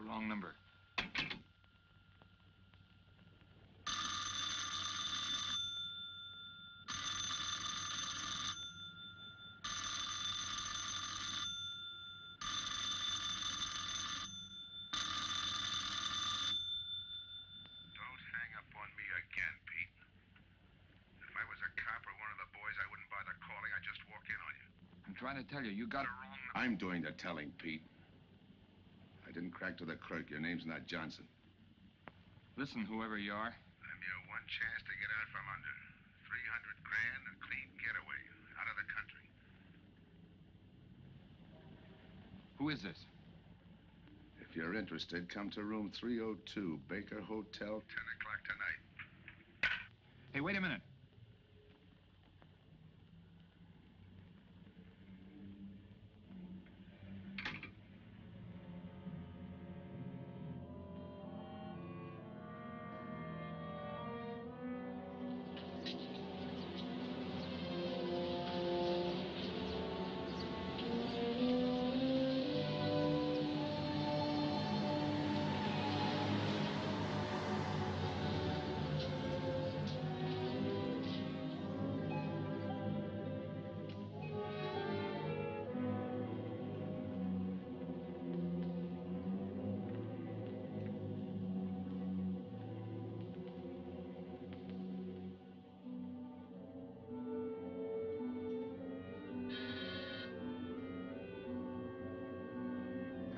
wrong number. Trying to tell you, you got it wrong. I'm doing the telling, Pete. I didn't crack to the clerk. Your name's not Johnson. Listen, whoever you are. I'm your one chance to get out from under. 300 grand, a clean getaway, out of the country. Who is this? If you're interested, come to room 302, Baker Hotel. 10 o'clock tonight. Hey, wait a minute.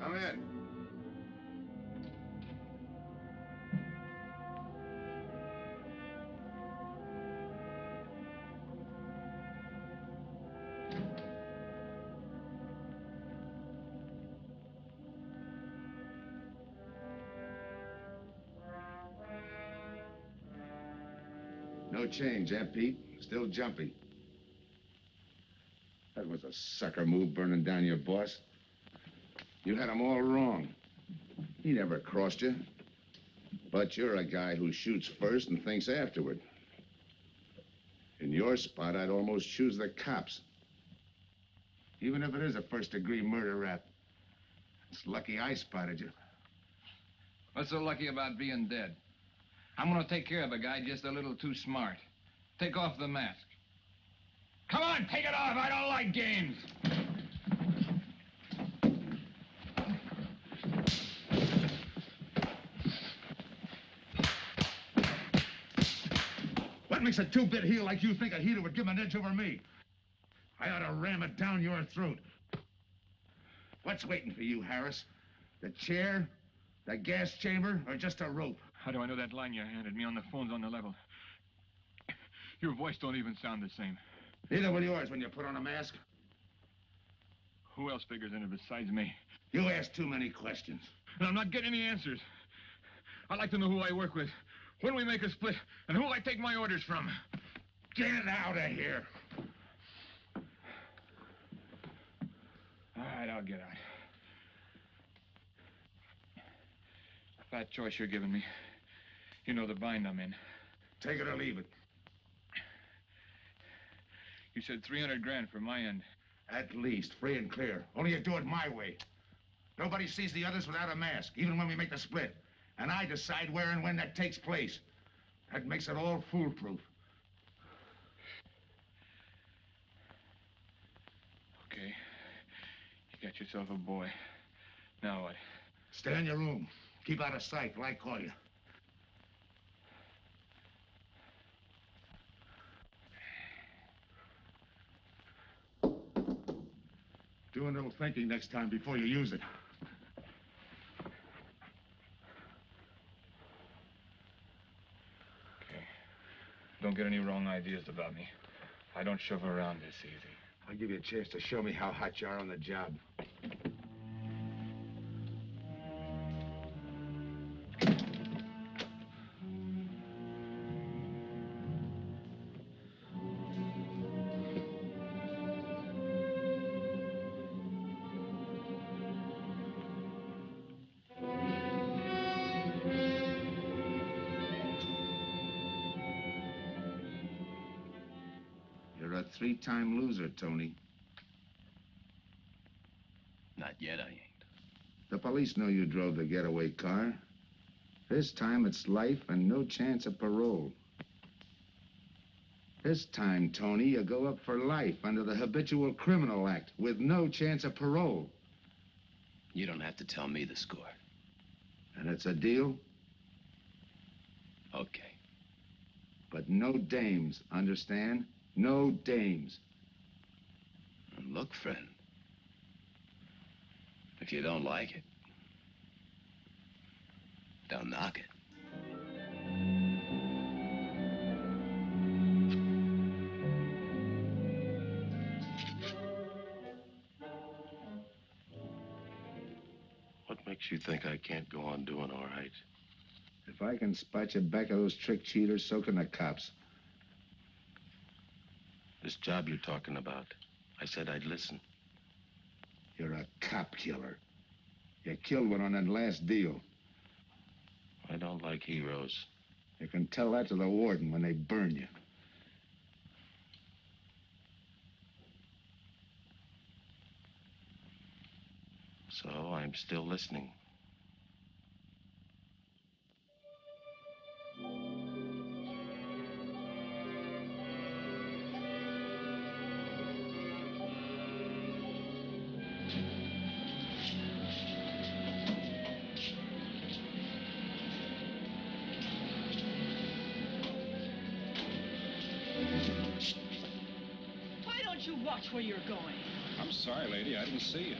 Come in. No change, eh, Pete? Still jumpy. That was a sucker move, burning down your boss. You had him all wrong. He never crossed you. But you're a guy who shoots first and thinks afterward. In your spot, I'd almost choose the cops. Even if it is a first-degree murder rap. It's lucky I spotted you. What's so lucky about being dead? I'm gonna take care of a guy just a little too smart. Take off the mask. Come on, take it off. I don't like games. What makes a two-bit heel like you think a heater would give him an edge over me? I ought to ram it down your throat. What's waiting for you, Harris? The chair, the gas chamber, or just a rope? How do I know that line you handed me on the phone's on the level? Your voice don't even sound the same. Neither will yours when you put on a mask. Who else figures in it besides me? You ask too many questions. And I'm not getting any answers. I'd like to know who I work with, when we make a split, and who I take my orders from. Get out of here. All right, I'll get out. That choice you're giving me. You know the bind I'm in. Take it or leave it. You said 300 grand for my end. At least, free and clear. Only you do it my way. Nobody sees the others without a mask, even when we make the split. And I decide where and when that takes place. That makes it all foolproof. Okay. You got yourself a boy. Now what? Stay in your room. Keep out of sight till I call you. Do a little thinking next time before you use it. Okay. Don't get any wrong ideas about me. I don't shove around this easy. I'll give you a chance to show me how hot you are on the job. You're a three-time loser, Tony. Not yet, I ain't. The police know you drove the getaway car. This time it's life and no chance of parole. This time, Tony, you go up for life under the Habitual Criminal Act with no chance of parole. You don't have to tell me the score. And it's a deal? Okay. But no dames, understand? No dames. And look, friend, if you don't like it, don't knock it. What makes you think I can't go on doing all right? If I can spot you back of those trick cheaters, so can the cops. This job you're talking about, I said I'd listen. You're a cop killer. You killed one on that last deal. I don't like heroes. You can tell that to the warden when they burn you. So I'm still listening. Why don't you watch where you're going? I'm sorry, lady. I didn't see you.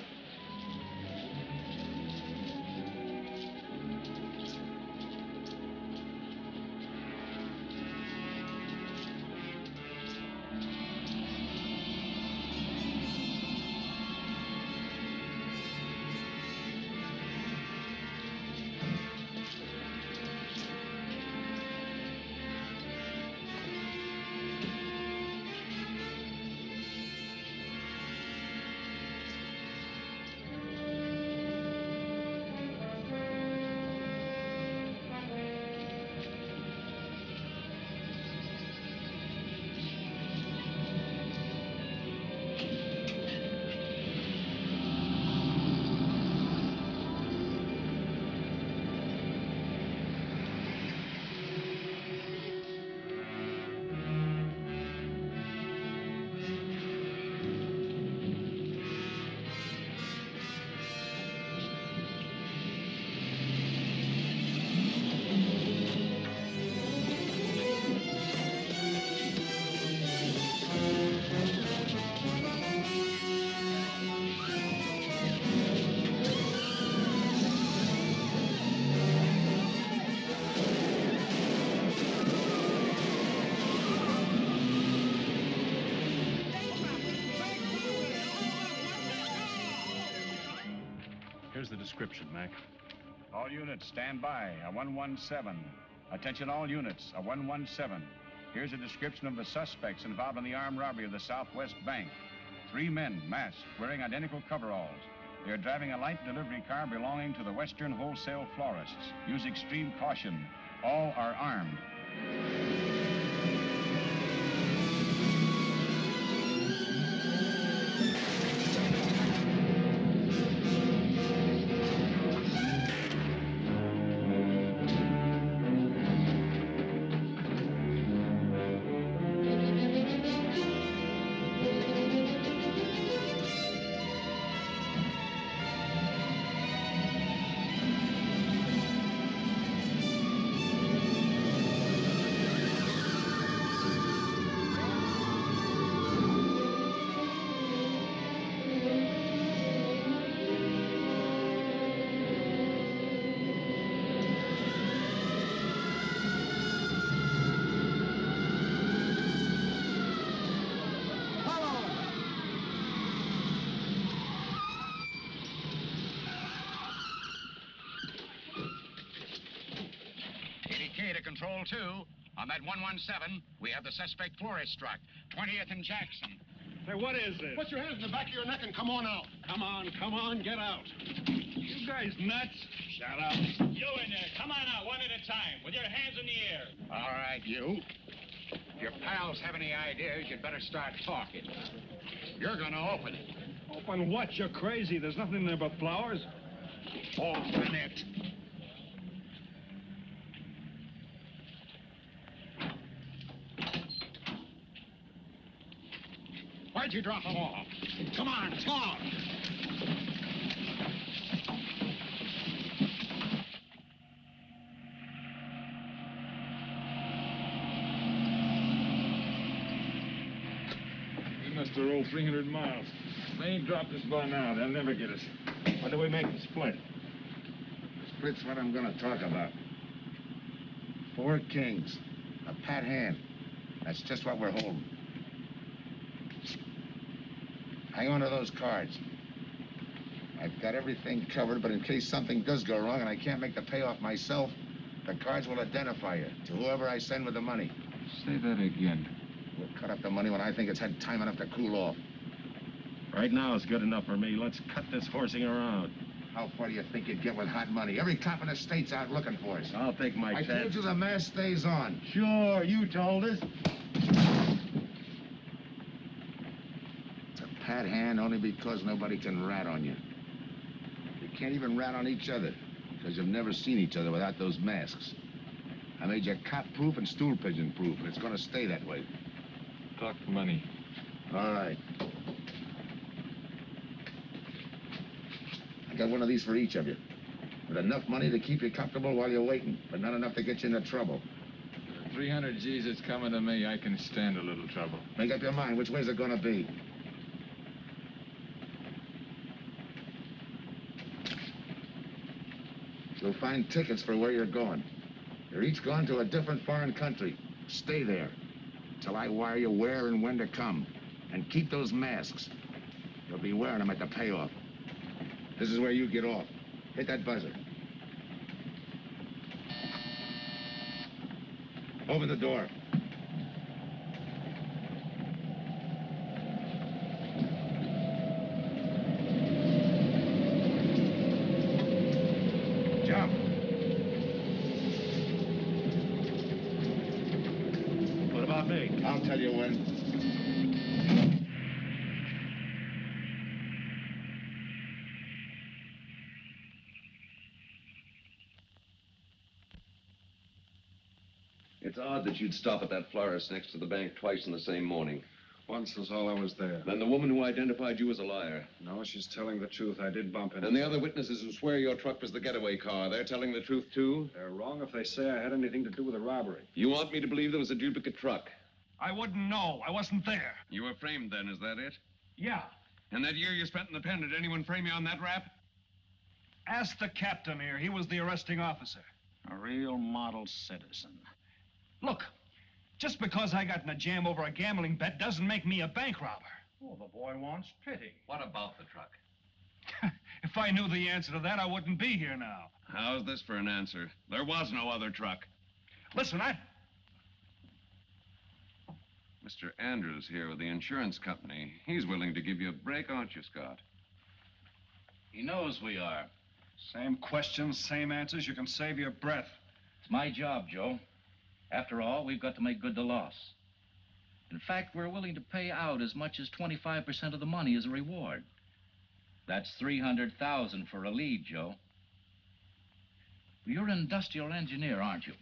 Here's the description, Mac. All units, stand by. A 117. Attention all units, a 117. Here's a description of the suspects involved in the armed robbery of the Southwest Bank. 3 men, masked, wearing identical coveralls. They're driving a light delivery car belonging to the Western Wholesale Florists. Use extreme caution. All are armed. Control 2. On that 117, we have the suspect florist struck. 20th and Jackson. Say, what is this? Put your hands in the back of your neck and come on out. Come on, get out. You guys nuts? Shut up. You in there, come on out, one at a time, with your hands in the air. All right, you. If your pals have any ideas, you'd better start talking. You're gonna open it. Open what? You're crazy. There's nothing in there but flowers. Open it. Why'd you drop them off? Come on, talk! We must have rolled 300 miles. If they ain't dropped us by now, they'll never get us. When do we make the split? Split's what I'm gonna talk about. 4 kings. A pat hand. That's just what we're holding. Hang on to those cards. I've got everything covered, but in case something does go wrong and I can't make the payoff myself, the cards will identify you to whoever I send with the money. Say that again. We'll cut up the money when I think it's had time enough to cool off. Right now is good enough for me. Let's cut this horsing around. How far do you think you'd get with hot money? Every cop in the state's out looking for us. I'll take my I chance. told you the mask stays on. Sure, you told us. It's a pat hand only because nobody can rat on you. You can't even rat on each other because you've never seen each other without those masks. I made you cop-proof and stool pigeon-proof, and it's going to stay that way. Talk money. All right. I got one of these for each of you. With enough money to keep you comfortable while you're waiting, but not enough to get you into trouble. 300 G's that's coming to me, I can stand a little trouble. Make up your mind. Which way's it going to be? You'll find tickets for where you're going. You're each going to a different foreign country. Stay there till I wire you where and when to come. And keep those masks. You'll be wearing them at the payoff. This is where you get off. Hit that buzzer. Open the door. Jump. What about me? I'll tell you when. It's odd that you'd stop at that florist next to the bank twice in the same morning. Once was all I was there. Then the woman who identified you as a liar. No, she's telling the truth. I did bump into And the other witnesses who swear your truck was the getaway car, they're telling the truth, too? They're wrong if they say I had anything to do with the robbery. You want me to believe there was a duplicate truck? I wouldn't know. I wasn't there. You were framed then, is that it? Yeah. And that year you spent in the pen, did anyone frame you on that rap? Ask the captain here. He was the arresting officer. A real model citizen. Look, just because I got in a jam over a gambling bet doesn't make me a bank robber. Oh, the boy wants pity. What about the truck? If I knew the answer to that, I wouldn't be here now. How's this for an answer? There was no other truck. Listen, Mr. Andrews here with the insurance company. He's willing to give you a break, aren't you, Scott? He knows we are. Same questions, same answers. You can save your breath. It's my job, Joe. After all, we've got to make good the loss. In fact, we're willing to pay out as much as 25% of the money as a reward. That's $300,000 for a lead, Joe. You're an industrial engineer, aren't you?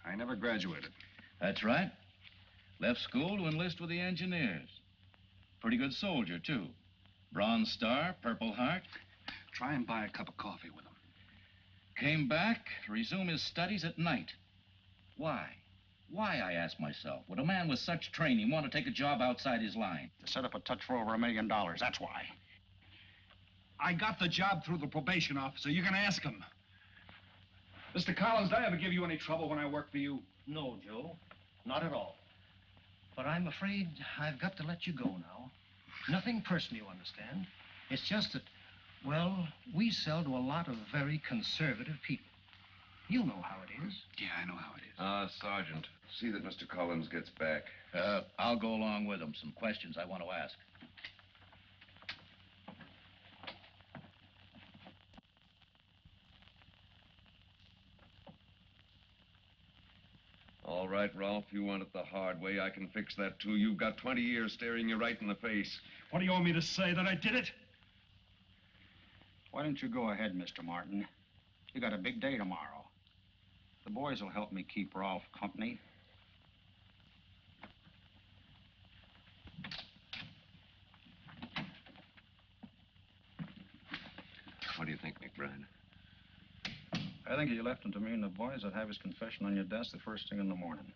I never graduated. That's right. Left school to enlist with the engineers. Pretty good soldier, too. Bronze Star, Purple Heart. Try and buy a cup of coffee with him. Came back to resume his studies at night. Why? Why, I ask myself, would a man with such training want to take a job outside his line? To set up a touch for over $1 million, that's why. I got the job through the probation officer. You can ask him. Mr. Collins, did I ever give you any trouble when I worked for you? No, Joe. Not at all. But I'm afraid I've got to let you go now. Nothing personal, you understand. It's just that, well, we sell to a lot of very conservative people. You know how it is. Yeah, I know how it is. Sergeant, see that Mr. Collins gets back. I'll go along with him. Some questions I want to ask. All right, Ralph, you want it the hard way. I can fix that, too. You've got 20 years staring you right in the face. What do you want me to say, that I did it? Why don't you go ahead, Mr. Martin? You got a big day tomorrow. The boys will help me keep Rolf company. What do you think, McBride? I think you left him to me and the boys would have his confession on your desk the first thing in the morning.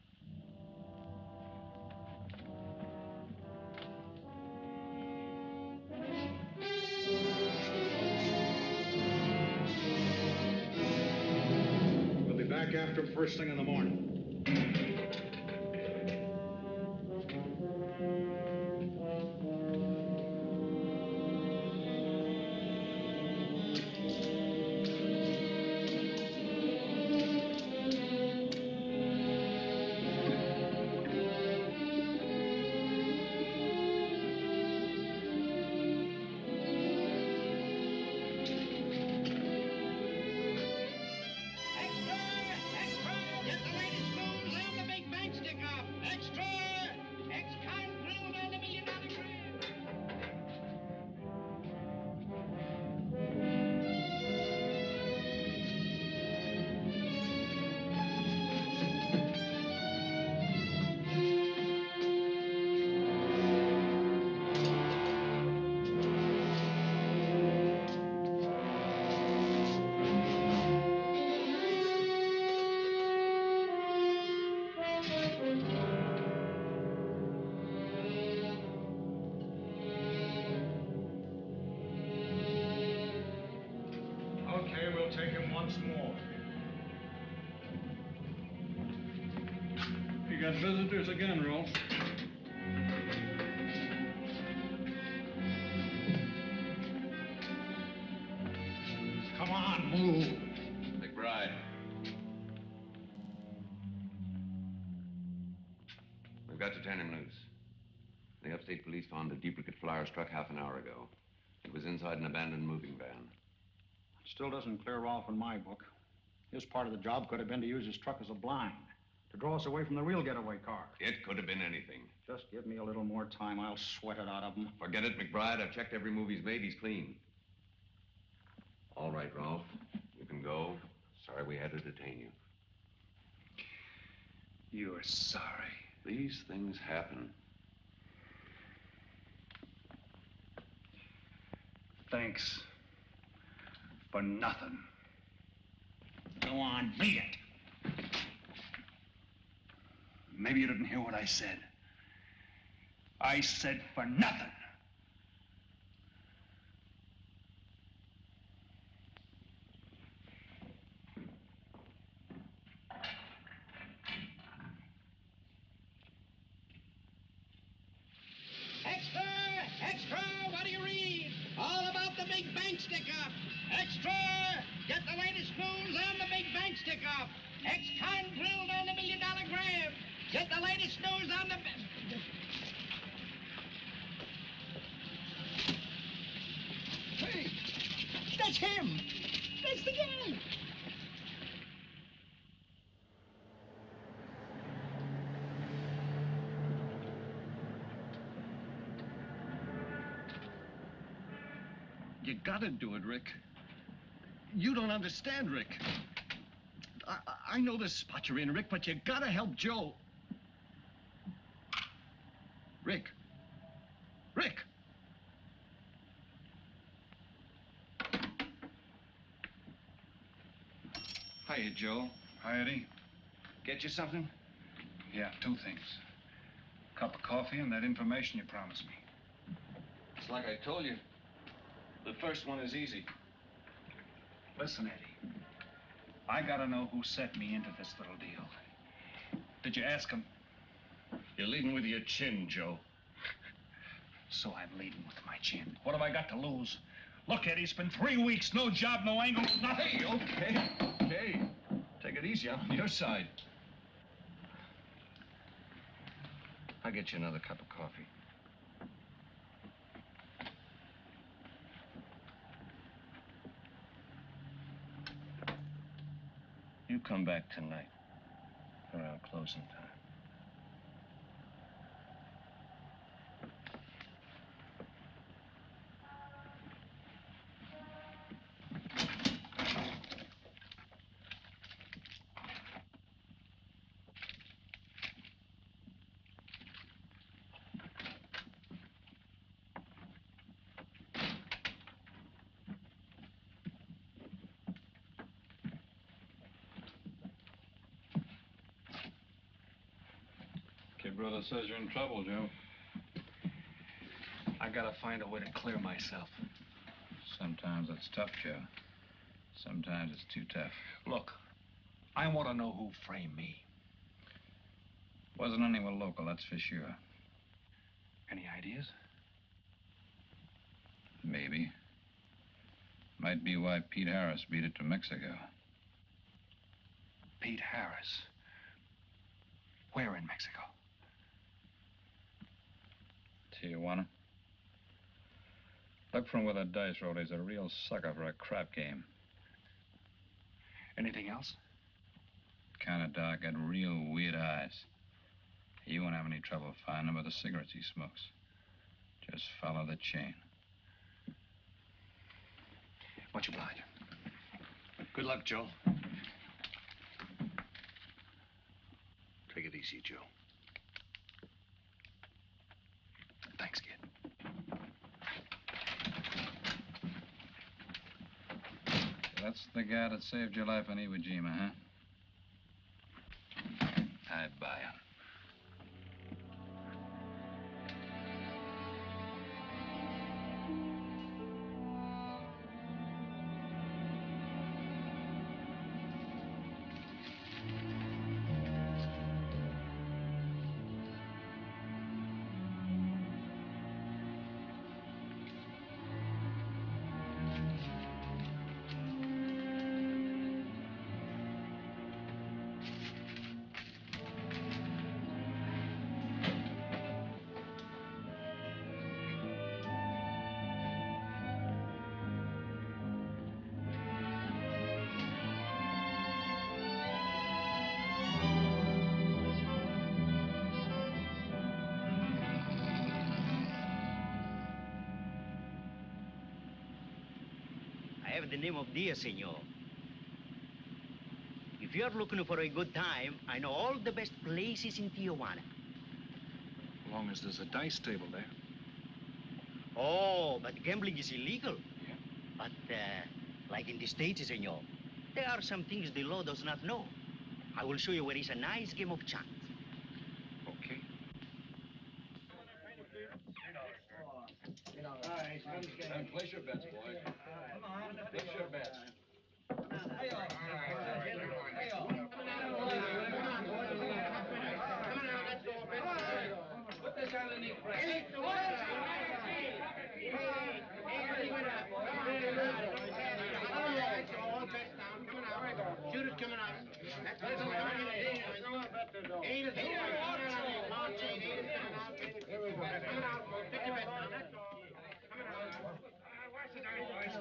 We'll be back after him first thing in the morning. Okay, we'll take him once more. You got visitors again, Rolf. Come on, move. McBride. We've got to turn him loose. The upstate police found a duplicate flyer struck half an hour ago. It was inside an abandoned moving van. Still doesn't clear Rolf in my book. His part of the job could have been to use his truck as a blind, to draw us away from the real getaway car. It could have been anything. Just give me a little more time. I'll sweat it out of him. Forget it, McBride. I've checked every move he's made. He's clean. All right, Ralph. You can go. Sorry we had to detain you. You're sorry. These things happen. Thanks. For nothing. Go on, beat it. Maybe you didn't hear what I said. I said for nothing. Extra! Extra! What do you read? All about the big bank stick-up. Extra! Get the latest news on the big bank stick-up. Ex-con drilled on the $1 million grab. Get the latest news on the... Hey, that's him. That's the guy. You gotta do it, Rick. You don't understand, Rick. I know the spot you're in, Rick, but you gotta help Joe. Rick. Rick! Hiya, Joe. Hi, Eddie. Get you something? Yeah, 2 things. Cup of coffee and that information you promised me. It's like I told you. The first one is easy. Listen, Eddie. I gotta know who set me into this little deal. Did you ask him? You're leading with your chin, Joe. So I'm leading with my chin. What have I got to lose? Look, Eddie, it's been 3 weeks. No job, no angle, nothing. Hey, okay. Take it easy. I'm on your side. I'll get you another cup of coffee. You come back tonight around closing time. brother says you're in trouble, Joe. I gotta find a way to clear myself. Sometimes it's tough, Joe. Sometimes it's too tough. Look, I want to know who framed me. Wasn't anyone local, that's for sure. Any ideas? Maybe. Might be why Pete Harris beat it to Mexico. Pete Harris? Where in Mexico? Tijuana. Look for him with a dice roll. He's a real sucker for a crap game. Anything else? Kind of dark, got real weird eyes. You won't have any trouble finding him with the cigarettes he smokes. Just follow the chain. Much obliged. Good luck, Joe. Take it easy, Joe. Thanks, kid. That's the guy that saved your life on Iwo Jima, huh? I buy him. I have the name of Diaz, senor. If you're looking for a good time, I know all the best places in Tijuana. As long as there's a dice table there. Oh, but gambling is illegal. Yeah. But, like in the States, senor, there are some things the law does not know. I will show you where is a nice game of chance. Okay. Place your bets, boys. Place your bets. Put this underneath press. Shoot it coming out. Eight is coming out. March 8, 8 is coming out. Coming out. Take your bet now. Let go. Coming out. Watch the dice, boys.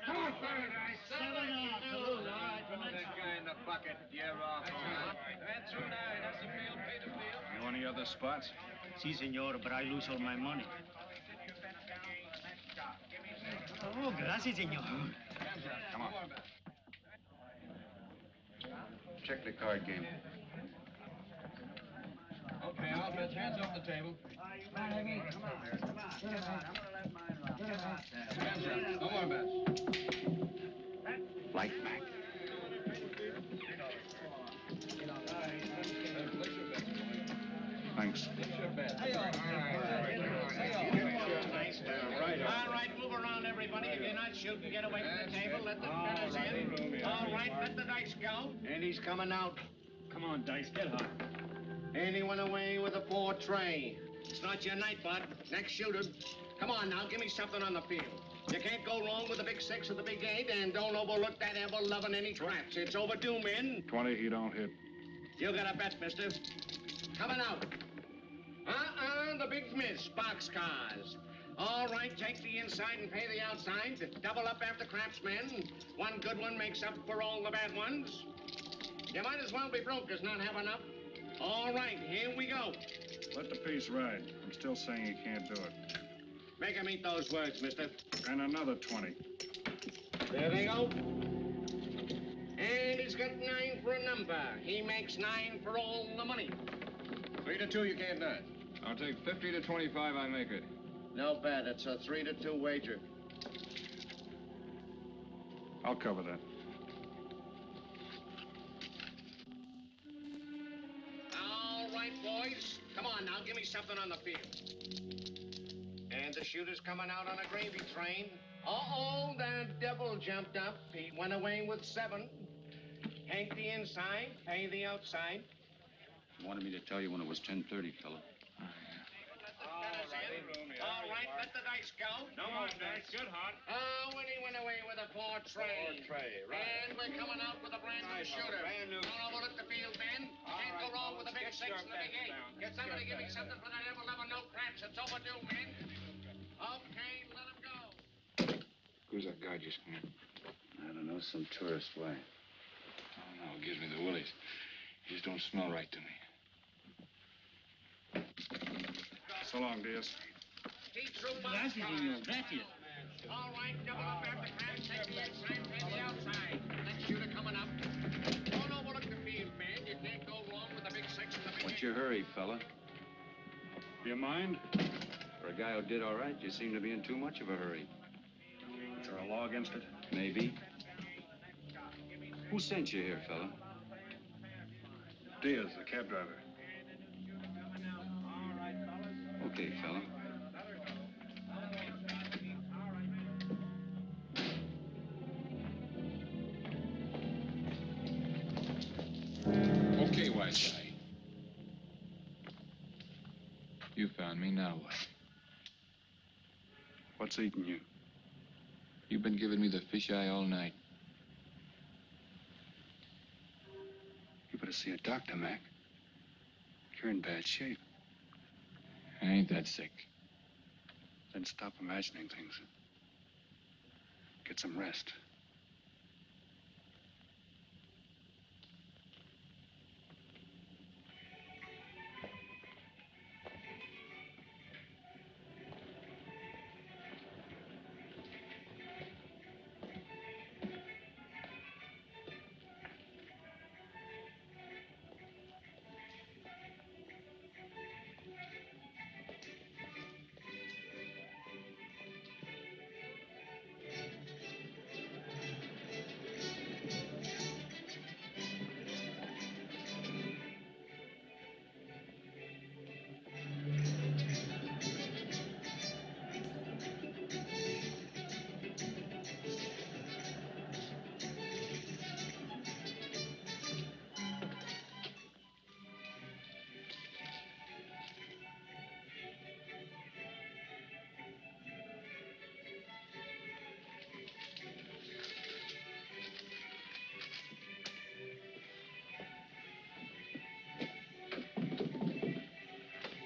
Come on, fire the dice. 7 off. All right. Put that guy in the bucket. You're off. That's right. That's the field. Pay the field. You any other spots? Si, senor, but I lose all my money. Oh, gracias, senor. Come on. Check the card game. Okay, I'll bet hands off the table. Hands up. No more bets. Light back. Thanks. All right, move around, everybody. If you're not shooting, get away from the table. Let the fellas in. All right, let the dice go. And he's coming out. Come on, Dice, get hot. And he went away with a 4 tray. It's not your night, bud. Next shooter. Come on now, give me something on the field. You can't go wrong with the big 6 or the big 8, and don't overlook that ever-loving any traps. It's overdue, men. 20, he don't hit. You got a bet, mister. Coming out. The big miss, boxcars. All right, take the inside and pay the outside. Double up after craps, men. One good one makes up for all the bad ones. You might as well be broke as not have enough. All right, here we go. Let the piece ride. I'm still saying he can't do it. Make him eat those words, mister. And another 20. There they go. And he's got 9 for a number. He makes 9 for all the money. 3 to 2, you can't do it. I'll take 50 to 25, I make it. No bad. It's a 3 to 2 wager. I'll cover that. All right, boys. something on the field. And the shooter's coming out on a gravy train. Uh-oh, the devil jumped up. He went away with 7. Hank the inside, pay the outside. You wanted me to tell you when it was 10:30, fella. All right, let the dice go. No more dice. Good, Hot. Oh, and he went away with a 4 tray. 4 tray, right. And we're coming out with a brand new shooter. Brand new. Don't overlook the field, men. Can't go wrong with a big 6 and a big 8. Get somebody to give me something for that ever-loving no craps. It's overdue, men. Okay, let him go. Who's that guy just come in? I don't know, some tourist. Why? Oh, no, it gives me the willies. He just don't smell right to me. So long, Diaz. Gracias, señor. Gracias. All right, double up after craps. Take the inside, pay the outside. Next shooter coming up. Don't overlook the field, man. You can't go wrong with a big 6 and a big 8. What's your hurry, fella? Do you mind? For a guy who did all right, you seem to be in too much of a hurry. Is there a law against it? Maybe. Who sent you here, fella? Diaz, the cab driver. Okay, fella. Okay, wise guy. You found me, now what? What's eating you? You've been giving me the fisheye all night. You better see a doctor, Mac. You're in bad shape. I ain't that sick. Then stop imagining things. Get some rest.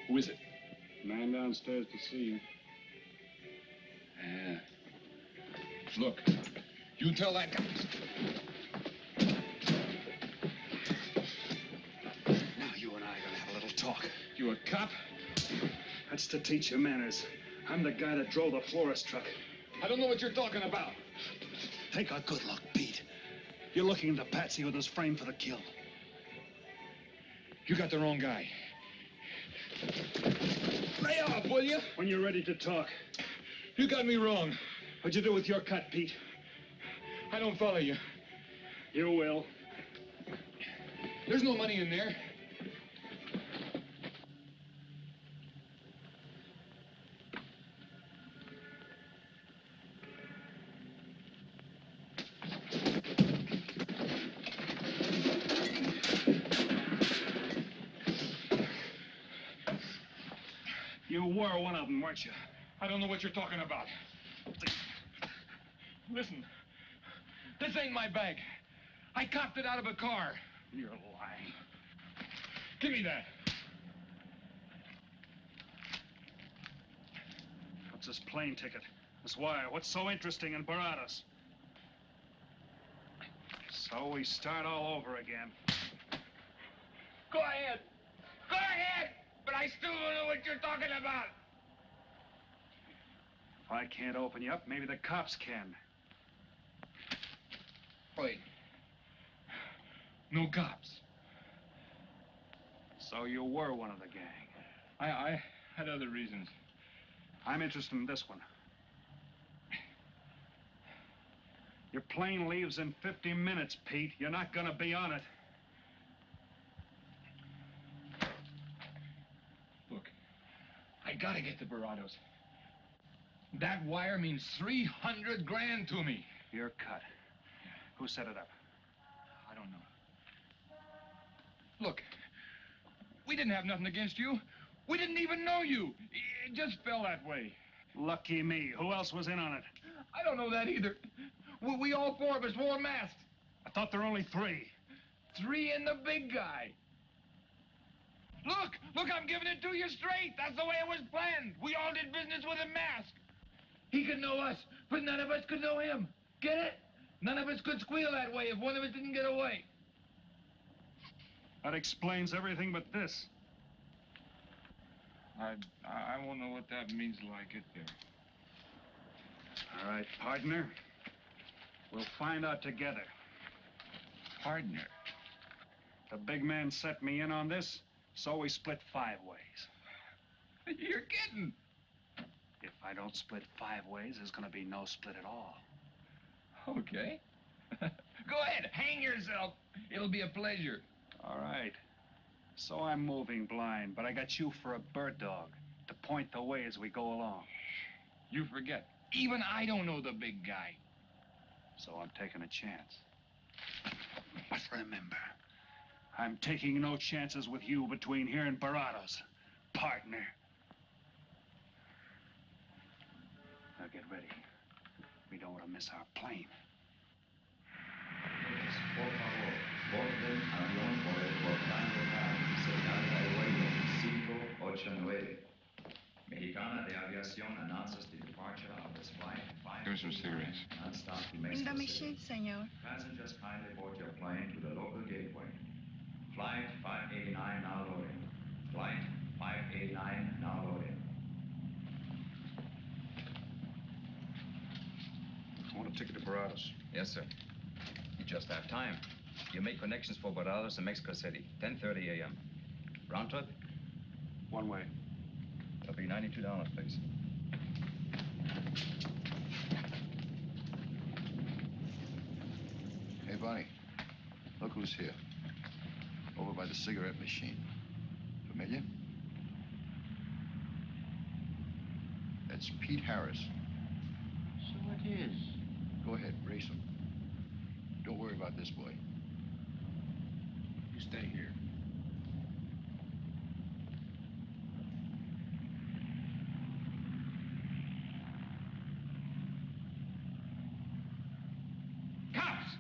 Who is it? Man downstairs to see you. Yeah. Look, you tell that guy. Now you and I are gonna have a little talk. You a cop? That's to teach you manners. I'm the guy that drove the florist truck. I don't know what you're talking about. Take a good look, Pete. You're looking into Patsy with his frame for the kill. You got the wrong guy. Lay off, will you? When you're ready to talk. You got me wrong. What'd you do with your cut, Pete? I don't follow you. You will. There's no money in there. You were one of them, weren't you? I don't know what you're talking about. Listen, this ain't my bag. I copped it out of a car. You're lying. Give me that. What's this plane ticket? This wire? What's so interesting in Baradas? So we start all over again. Go ahead. Go ahead. But I still don't know what you're talking about. If I can't open you up, maybe the cops can. Wait. No cops. So you were one of the gang. I had other reasons. I'm interested in this one. Your plane leaves in 50 minutes, Pete. You're not gonna be on it. Look, gotta get to Barados. That wire means 300 grand to me. You're cut. Who set it up? I don't know. Look, we didn't have nothing against you. We didn't even know you. It just fell that way. Lucky me. Who else was in on it? I don't know that either. We all four of us wore masks. I thought there were only 3. 3 and the big guy. Look, I'm giving it to you straight. That's the way it was planned. We all did business with a mask. He could know us, but none of us could know him. Get it? None of us could squeal that way if one of us didn't get away. That explains everything but this. I won't know what that means till I get there. All right, partner. We'll find out together. Partner? The big man set me in on this, so we split 5 ways. You're kidding. If I don't split 5 ways, there's gonna be no split at all. Okay. Go ahead, hang yourself. It'll be a pleasure. All right. So I'm moving blind, but I got you for a bird dog to point the way as we go along. You forget. Even I don't know the big guy. So I'm taking a chance. But remember, I'm taking no chances with you between here and Barados, partner. Now get ready. We don't want to miss our plane. Por favor, borden avión por el portal local, señal airway 589. Mexicana de Aviación announces the departure of this flight 5. Here's some cigarettes. Non-stop to Mexico In the City. machine, senor. Passengers kindly board your plane to the local gateway. Flight 589 now loading. Flight 589 now loading. I want a ticket to Barados. Yes, sir. You just have time. You make connections for Barados and Mexico City, 10:30 a.m. Round trip? One way. That'll be $92, please. Hey, Bonnie. Look who's here. Over by the cigarette machine. Familiar? That's Pete Harris. So it is. Go ahead, race him. Don't worry about this boy. You stay here. Cops!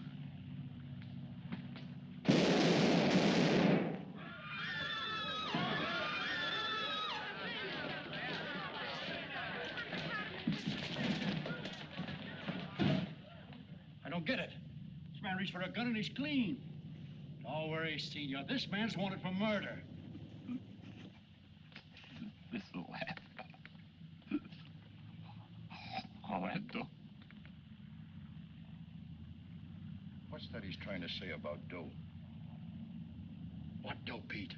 I don't get it. This man reached for a gun and he's clean. Don't worry, senor. This man's wanted for murder. This'll happen. Orlando. What's that he's trying to say about dough? What dough, Pete?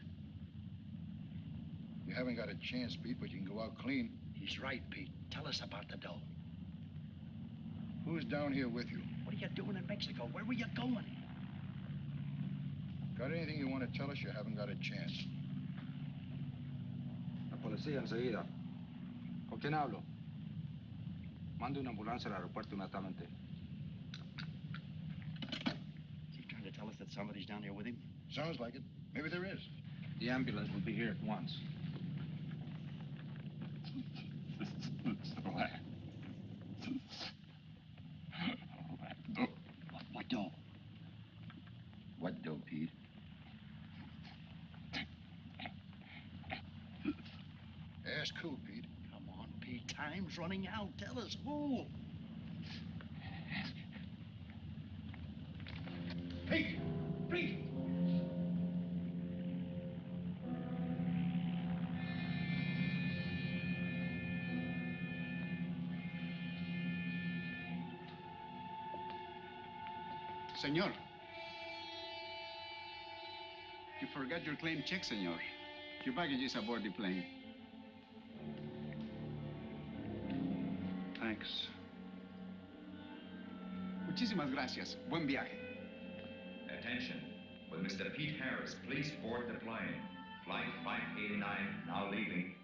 You haven't got a chance, Pete, but you can go out clean. He's right, Pete. Tell us about the dough. Who's down here with you? What are you doing in Mexico? Where were you going? Got anything you want to tell us? You haven't got a chance. La policía enseguida. ¿Con quién hablo? Mande una ambulancia al aeropuerto inmediatamente. Is he trying to tell us that somebody's down here with him? Sounds like it. Maybe there is. The ambulance will be here at once. What dough? What dough, Pete? Ask who, Pete? Come on, Pete. Time's running out. Tell us who. Pete! Pete! Senor. You forgot your claim check, senor. Your baggage is aboard the plane. Thanks. Muchísimas gracias. Buen viaje. Attention. Will Mr. Pete Harris please board the plane? Flight 589 now leaving.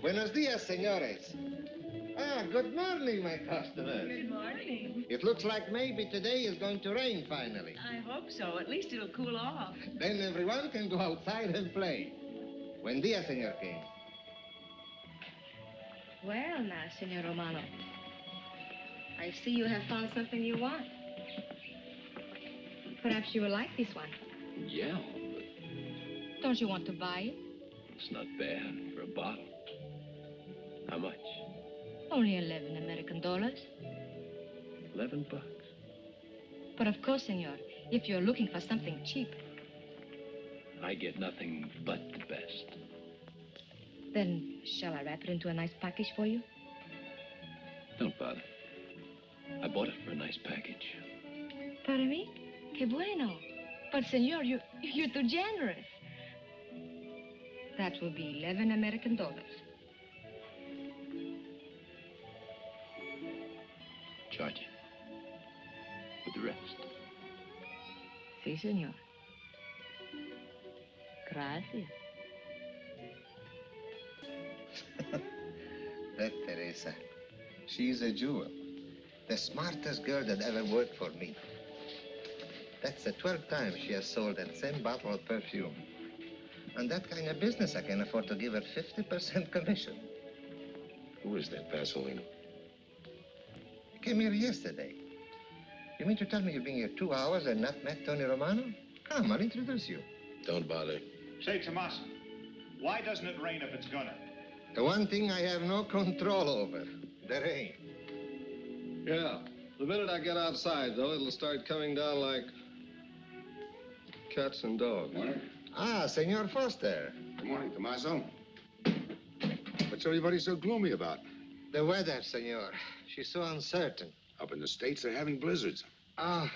Buenos dias, senores. Ah, good morning, my customers. Good morning. It looks like maybe today is going to rain finally. I hope so. At least it'll cool off. Then everyone can go outside and play. Buen dia, Senor King. Well, now, Senor Romano, I see you have found something you want. Perhaps you will like this one. Yeah, Don't you want to buy it? it's not bad for a bottle. How much? Only 11 American dollars. $11. But of course, senor, if you're looking for something cheap, I get nothing but the best. then shall I wrap it into a nice package for you? Don't bother. I bought it for a nice package. Para mí? Que bueno. But, senor, you're too generous. That will be 11 American dollars. Charge it. With the rest. Si, senor. Gracias. That Teresa, she's a jewel. The smartest girl that ever worked for me. That's the 12th time she has sold that same bottle of perfume. On that kind of business, I can afford to give her 50% commission. Who is that Vaseline? You came here yesterday. You mean to tell me you've been here 2 hours and not met Tony Romano? Come, I'll introduce you. Don't bother. Say, Tomas, why doesn't it rain if it's gonna? The one thing I have no control over, the rain. Yeah. The minute I get outside, though, it'll start coming down like cats and dogs. Morning. Ah, Senor Foster. Good morning, Tommaso. What's everybody so gloomy about? The weather, senor. She's so uncertain. Up in the States, they're having blizzards. Ah,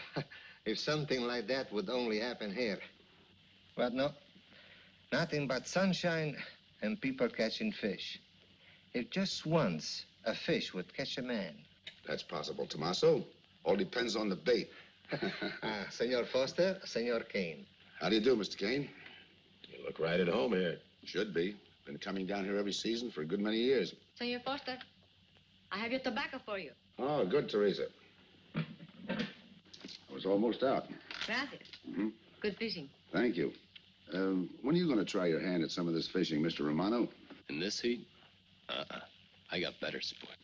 if something like that would only happen here. But no, nothing but sunshine and people catching fish. If just once a fish would catch a man. That's possible, Tommaso. All depends on the bait. Ah, Senor Foster, Senor Kane. How do you do, Mr. Kane? You look right at home here. Should be. Been coming down here every season for a good many years. Senor Foster, I have your tobacco for you. Oh, good, Teresa. I was almost out. Gracias. Mm-hmm. Good fishing. Thank you. When are you going to try your hand at some of this fishing, Mr. Romano? In this heat? I got better sport.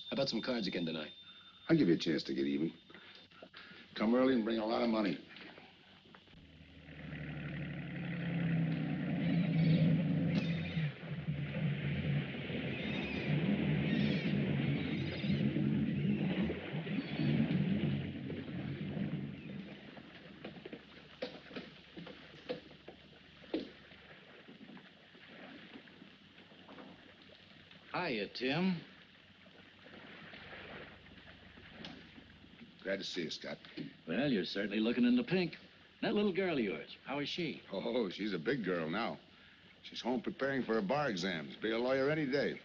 How about some cards again tonight? I'll give you a chance to get even. Come early and bring a lot of money. Hiya, Tim. Glad to see you, Scott. Well, you're certainly looking in the pink. That little girl of yours, how is she? Oh, she's a big girl now. She's home preparing for her bar exams. Be a lawyer any day.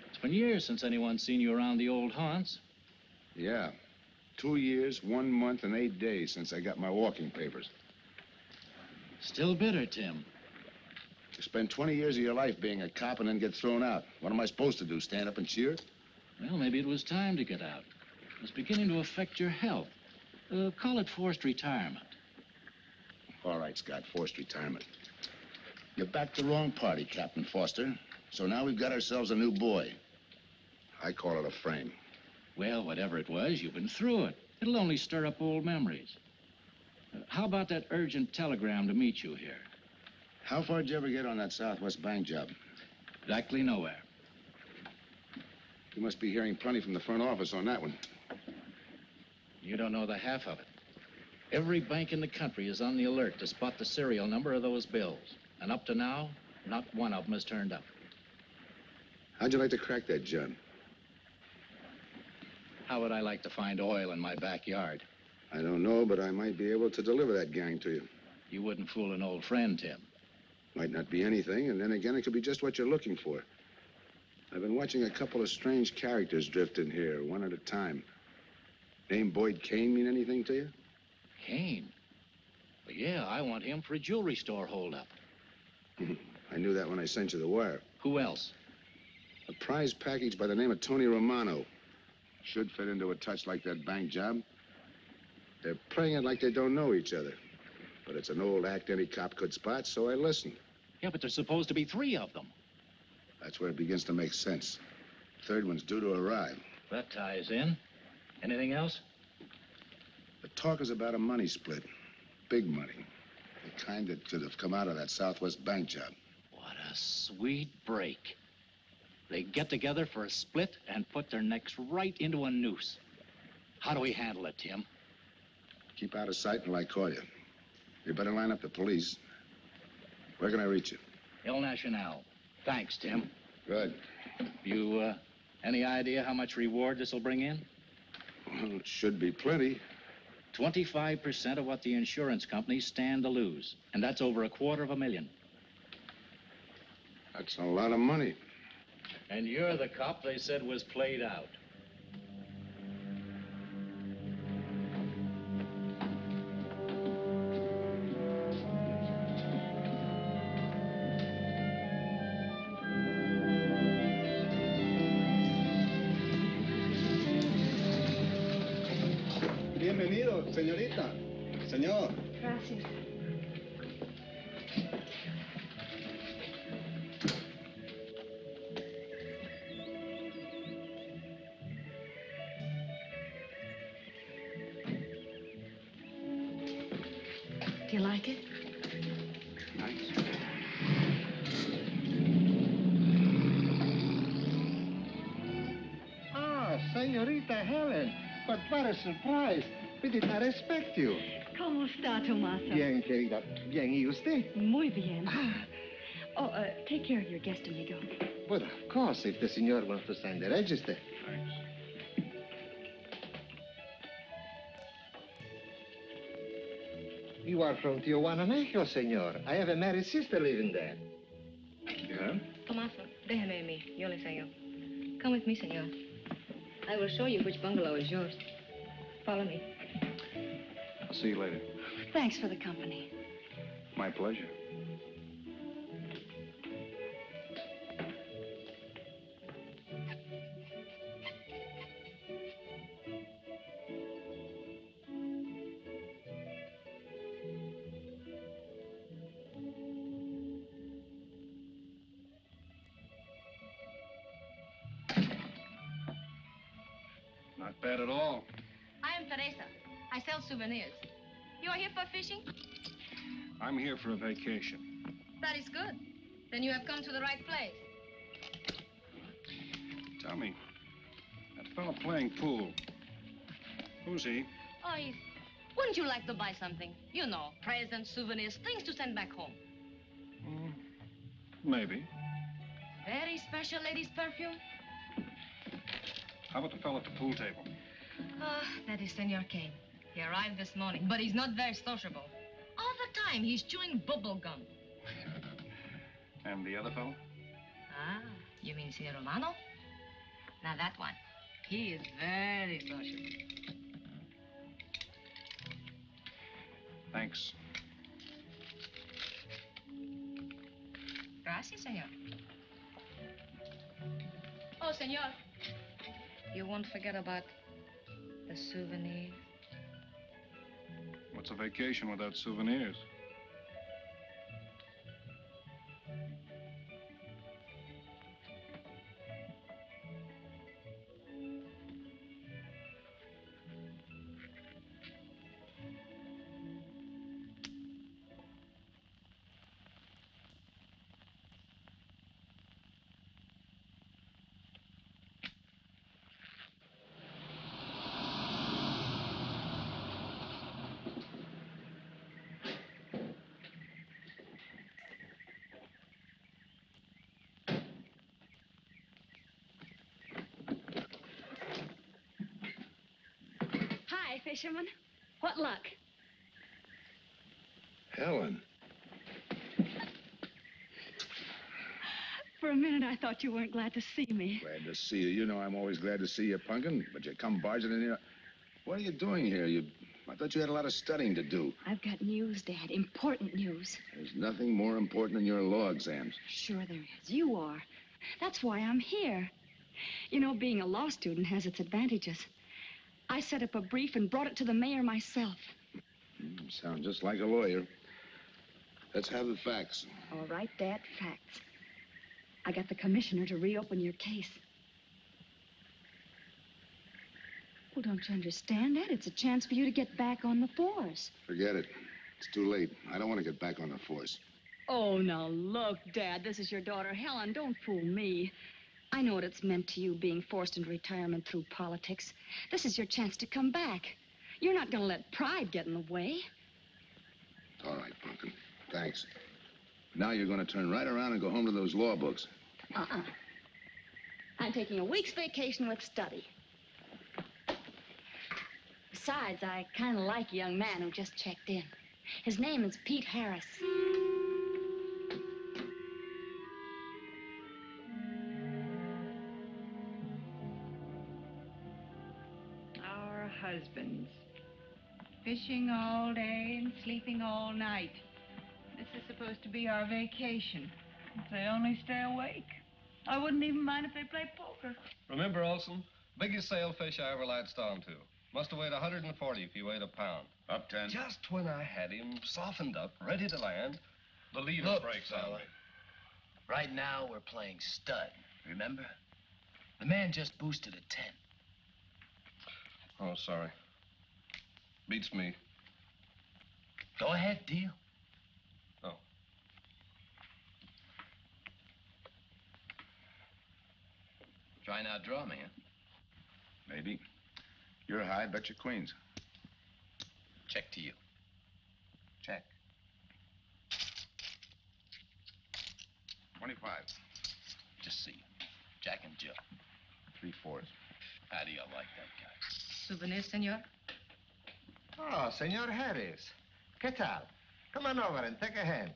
It's been years since anyone's seen you around the old haunts. Yeah. 2 years, 1 month, and 8 days since I got my walking papers. Still bitter, Tim. You spend 20 years of your life being a cop and then get thrown out. What am I supposed to do, stand up and cheer? Well, maybe it was time to get out. It was beginning to affect your health. Call it forced retirement. All right, Scott, forced retirement. You backed the wrong party, Captain Foster. So now we've got ourselves a new boy. I call it a frame. Well, whatever it was, you've been through it. It'll only stir up old memories. How about that urgent telegram to meet you here? How far did you ever get on that Southwest Bank job? Exactly nowhere. You must be hearing plenty from the front office on that one. You don't know the half of it. Every bank in the country is on the alert to spot the serial number of those bills. And up to now, not one of them has turned up. How'd you like to crack that job? How would I like to find oil in my backyard? I don't know, but I might be able to deliver that gang to you. You wouldn't fool an old friend, Tim. Might not be anything, and then again, it could be just what you're looking for. I've been watching a couple of strange characters drift in here, one at a time. Name Boyd Kane mean anything to you? Kane? Well, yeah, I want him for a jewelry store holdup. I knew that when I sent you the wire. Who else? A prize package by the name of Tony Romano. Should fit into a touch like that bank job. They're playing it like they don't know each other. But it's an old act any cop could spot, so I listened. Yeah, but there's supposed to be 3 of them. That's where it begins to make sense. Third one's due to arrive. That ties in. Anything else? The talk is about a money split. Big money. The kind that could have come out of that Southwest bank job. What a sweet break. They get together for a split and put their necks right into a noose. How do we handle it, Tim? Keep out of sight until I call you. You better line up the police. Where can I reach you? El Nacional. Thanks, Tim. Good. You, any idea how much reward this will bring in? Well, it should be plenty. 25% of what the insurance companies stand to lose. And that's over $250,000. That's a lot of money. And you're the cop they said was played out. Bienvenido, señorita. Señor. Gracias. Do you like it? Nice. Ah, Senorita Helen. But what a surprise. We did not expect you. ¿Cómo está, Tomaso? Bien, querida. Bien, ¿y usted? Muy bien. Oh, take care of your guest, amigo. But of course, if the senor wants to sign the register. Thanks. You are from Tijuana, Mexico, senor. I have a married sister living there. Yeah? Tomaso, déjeme a mí. Yo le enseño. Come with me, senor. I will show you which bungalow is yours. Follow me. I'll see you later. Thanks for the company. My pleasure. Not bad at all. I am Teresa. I sell souvenirs. You are here for fishing? I'm here for a vacation. That is good. Then you have come to the right place. Tell me, that fellow playing pool, who's he? Oh, wouldn't you like to buy something? You know, presents, souvenirs, things to send back home. Maybe. Very special ladies' perfume? How about the fellow at the pool table? That is Senor Kane. He arrived this morning, but he's not very sociable. All the time, he's chewing bubble gum. And the other fellow? Ah, you mean Senor Romano? Now that one, he is very sociable. Thanks. Gracias, senor. Oh, senor. You won't forget about the souvenirs. What's a vacation without souvenirs? Hi, fisherman. What luck? Helen. For a minute, I thought you weren't glad to see me. Glad to see you. You know I'm always glad to see you, Punkin, but you come barging in here. What are you doing here? You I thought you had a lot of studying to do. I've got news, Dad. Important news. There's nothing more important than your law exams. Sure there is. You are. That's why I'm here. You know, being a law student has its advantages. I set up a brief and brought it to the mayor myself. You sound just like a lawyer. Let's have the facts. All right, Dad, facts. I got the commissioner to reopen your case. Well, don't you understand that? It's a chance for you to get back on the force. Forget it. It's too late. I don't want to get back on the force. Oh, now look, Dad, this is your daughter, Helen. Don't fool me. I know what it's meant to you being forced into retirement through politics. This is your chance to come back. You're not going to let pride get in the way. All right, Pumpkin. Thanks. Now you're going to turn right around and go home to those law books. I'm taking a week's vacation with study. Besides, I kind of like a young man who just checked in. His name is Pete Harris. Our husbands. Fishing all day and sleeping all night. This is supposed to be our vacation. If they only stay awake. I wouldn't even mind if they play poker. Remember, Olson, biggest sailfish I ever latched onto. Must have weighed 140 if he weighed a pound. Up 10. Just when I had him softened up, ready to land, the leader Look, breaks on fella. me. Right now, we're playing stud, remember? The man just boosted a 10. Oh, sorry. Beats me. Go ahead, deal. Oh. Try and outdraw me, huh? Maybe. You're high, bet your queens. Check to you. Check. 25. Just see. Jack and Jill. 3/4. How do you like that guy? Souvenir, senor? Oh, Senor Harris. ¿Qué tal? Come on over and take a hand.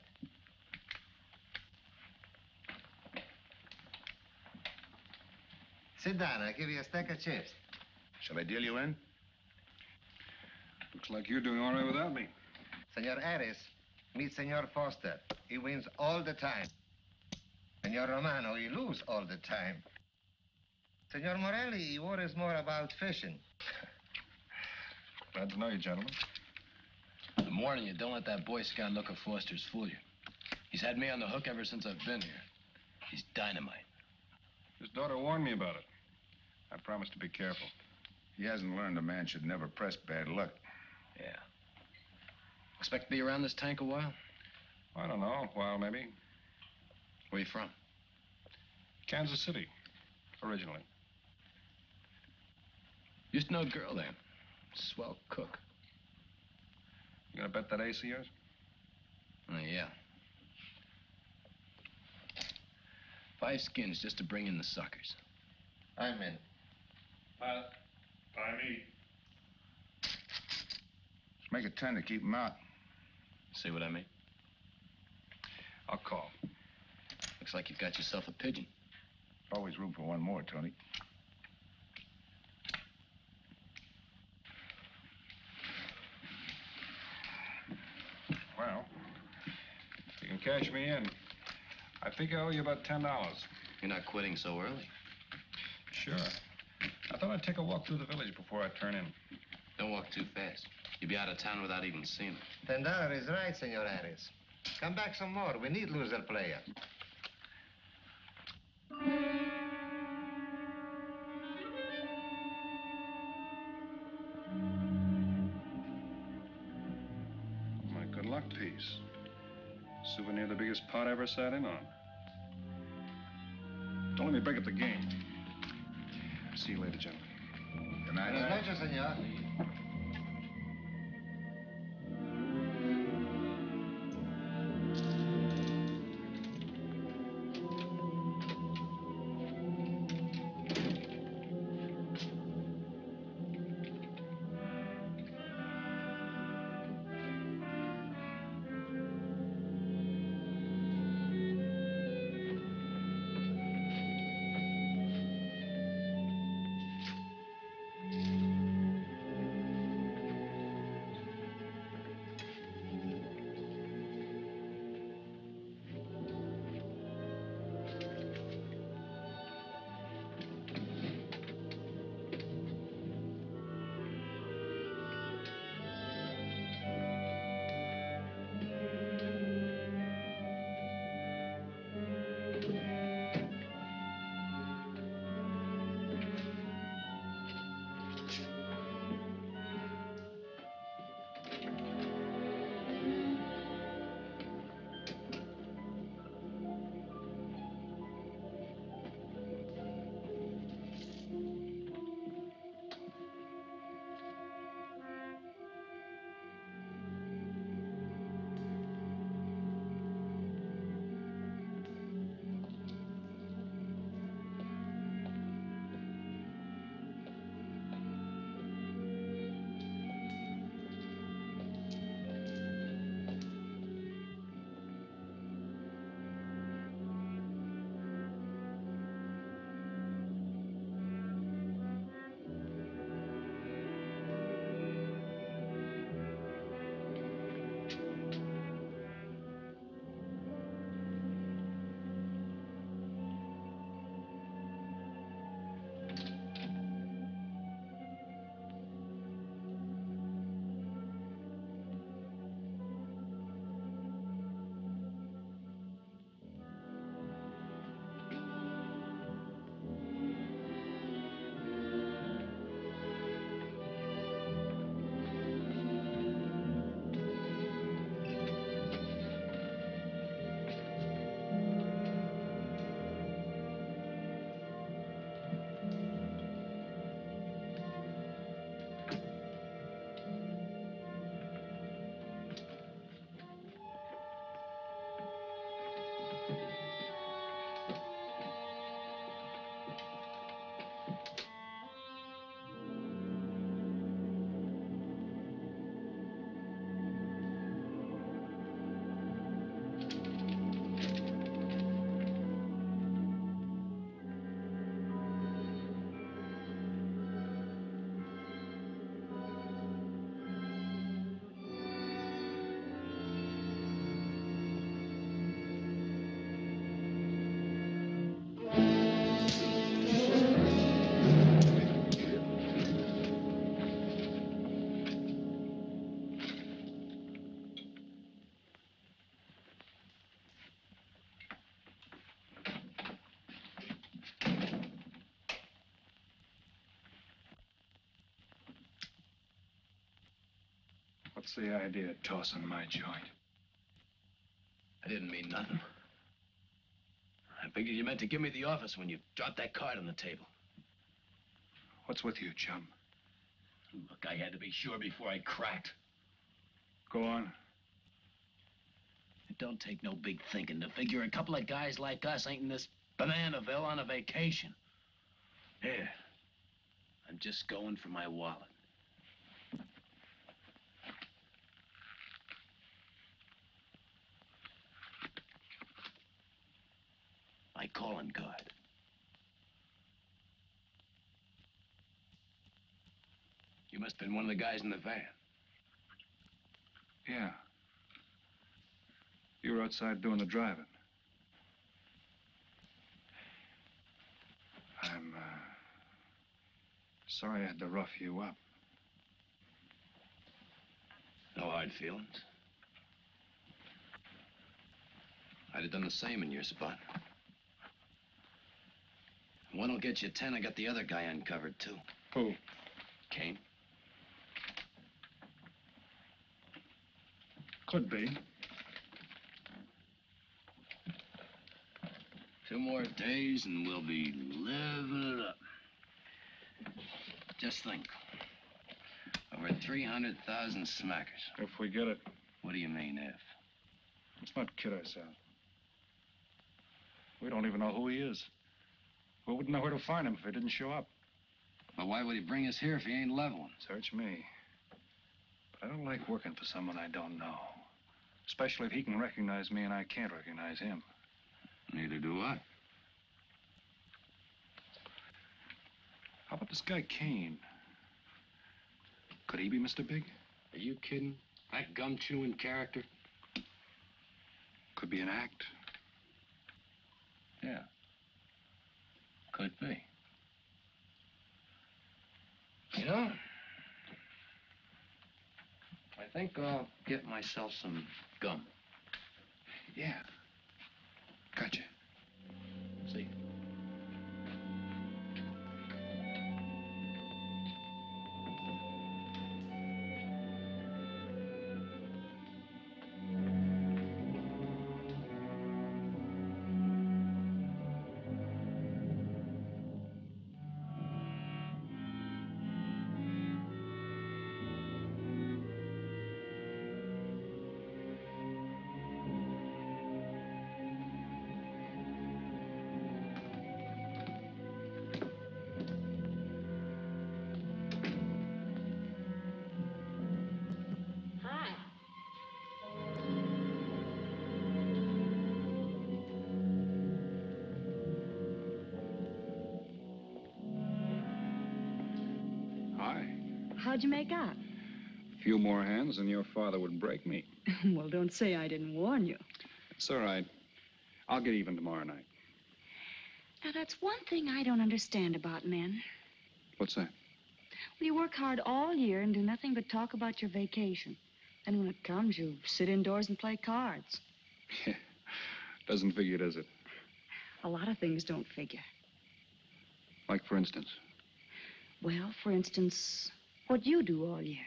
Sit down. I'll give you a stack of chips. Shall I deal you in? Looks like you're doing all right without me. Senor Harris, meet Senor Foster. He wins all the time. Senor Romano, he lose all the time. Senor Morelli, he worries more about fishing. Glad to know you, gentlemen. I'm warning you, don't let that Boy Scout look of Foster's fool you. He's had me on the hook ever since I've been here. He's dynamite. His daughter warned me about it. I promised to be careful. He hasn't learned a man should never press bad luck. Yeah. Expect to be around this tank a while? I don't know, a while maybe. Where you from? Kansas City, originally. Used to know a girl there. Swell cook. You gonna bet that ace of yours? Oh, yeah. 5 skins just to bring in the suckers. I'm in. By me. Let's make it 10 to keep him out. See what I mean? I'll call. Looks like you've got yourself a pigeon. Always room for one more, Tony. Well, you can cash me in. I think I owe you about $10. You're not quitting so early. Sure. I thought I'd take a walk through the village before I turn in. Don't walk too fast. You'll be out of town without even seeing it. $10 is right, Senor Harris. Come back some more. We need loser player. My good luck piece. Souvenir the biggest pot I ever sat in on. Don't let me break up the game. See you later, gentlemen. Good night. Buenas noches, senor. What's the idea of tossing my joint? I didn't mean nothing. I figured you meant to give me the office when you dropped that card on the table. What's with you, chum? Look, I had to be sure before I cracked. Go on. It don't take no big thinking to figure a couple of guys like us ain't in this Bananaville on a vacation. Here, I'm just going for my wallet. My calling card. You must have been one of the guys in the van. Yeah. You were outside doing the driving. I'm, sorry I had to rough you up. No hard feelings. I'd have done the same in your spot. One'll get you 10. I got the other guy uncovered, too. Who? Kane. Could be. 2 more days and we'll be living it up. Just think. Over 300,000 smackers. If we get it. What do you mean, if? Let's not kid ourselves. We don't even know who he is. We wouldn't know where to find him if he didn't show up. But why would he bring us here if he ain't leveling? Search me. But I don't like working for someone I don't know. Especially if he can recognize me and I can't recognize him. Neither do I. How about this guy Kane? Could he be Mr. Big? Are you kidding? That gum-chewing character? Could be an act. Yeah. Could be. You know, I think I'll get myself some gum. Yeah. Gotcha. See. How'd you make out? A few more hands and your father would break me. Well, don't say I didn't warn you. It's all right. I'll get even tomorrow night. Now, that's one thing I don't understand about men. What's that? Well, you work hard all year and do nothing but talk about your vacation. Then when it comes, you sit indoors and play cards. Doesn't figure, does it? A lot of things don't figure. Like, for instance? Well, for instance, what you do all year.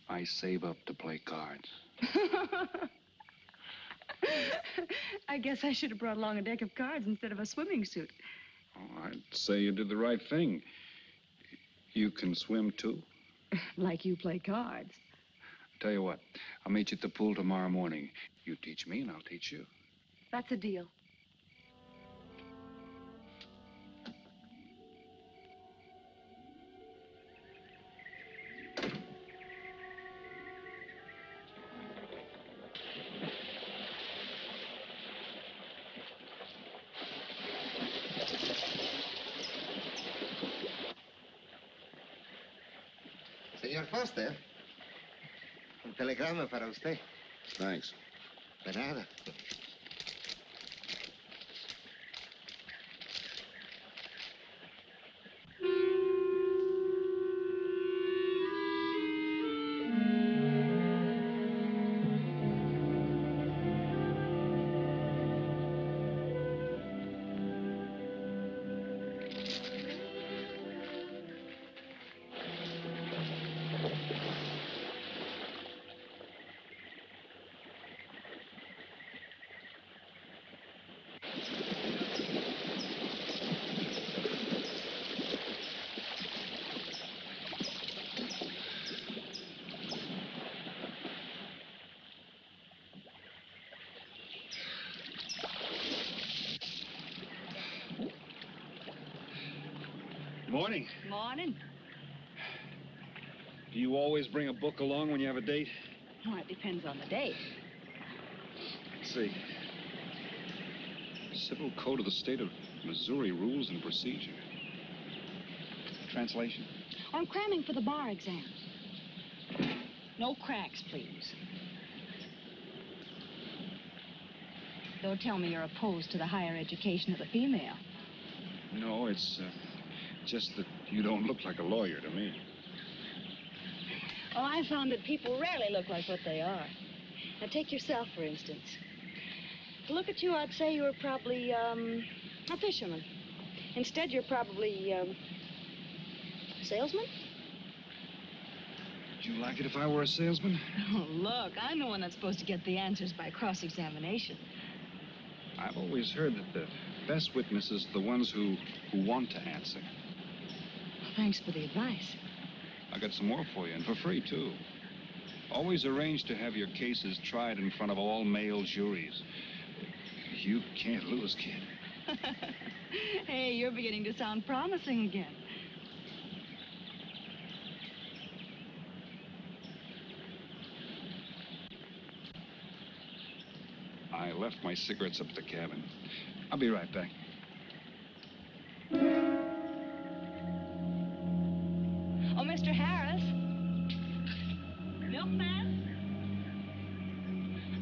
I save up to play cards. I guess I should have brought along a deck of cards instead of a swimming suit. Oh, I'd say you did the right thing. You can swim, too? Like you play cards. Tell you what, I'll meet you at the pool tomorrow morning. You teach me and I'll teach you. That's a deal. Señor Foster, un telegrama para usted. Thanks. De nada. Morning. Morning. Do you always bring a book along when you have a date? Well, it depends on the date. Let's see. Civil Code of the State of Missouri Rules and Procedure. Translation? I'm cramming for the bar exam. No cracks, please. Don't tell me you're opposed to the higher education of the female. No, it's just that you don't look like a lawyer to me. Oh, I found that people rarely look like what they are. Now, take yourself, for instance. To look at you, I'd say you were probably, a fisherman. Instead, you're probably, a salesman? Would you like it if I were a salesman? Oh, look, I'm the one that's supposed to get the answers by cross-examination. I've always heard that the best witnesses are the ones who want to answer. Thanks for the advice. I got some more for you, and for free, too. Always arrange to have your cases tried in front of all male juries. You can't lose, kid. Hey, you're beginning to sound promising again. I left my cigarettes up at the cabin. I'll be right back. Oh, Mr. Harris. Milkman?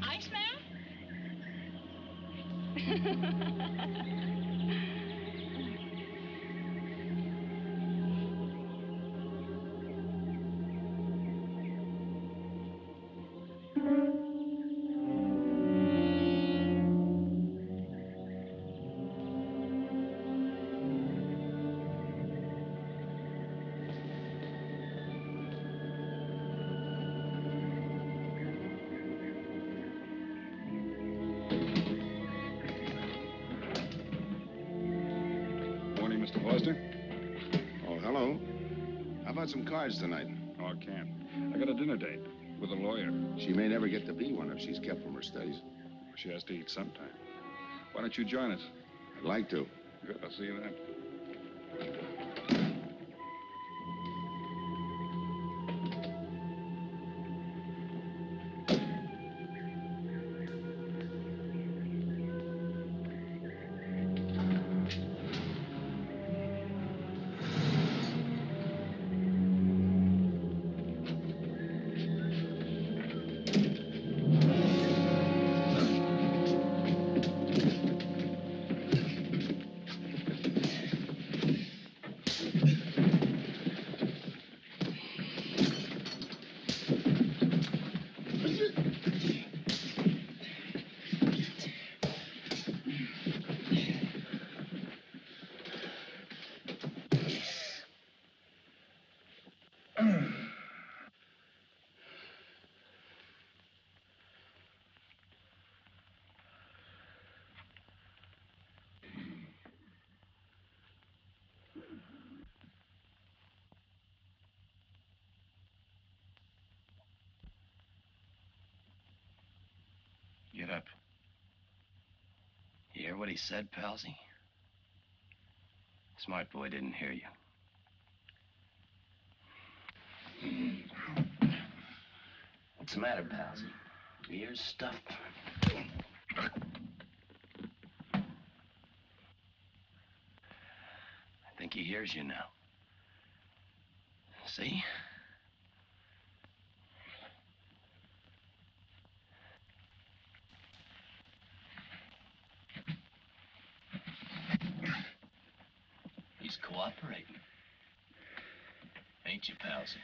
Iceman? Morning, Mr. Foster. Oh, hello. How about some cards tonight? Oh, I can't. I got a dinner date with a lawyer. She may never get to be one if she's kept from her studies. She has to eat sometime. Why don't you join us? I'd like to. Good, I'll see you then. Get up. You hear what he said, Palsy? Smart boy didn't hear you. What's the matter, Palsy? Your ears stuffed? I think he hears you now. See? He's cooperating. Ain't you, Palsy?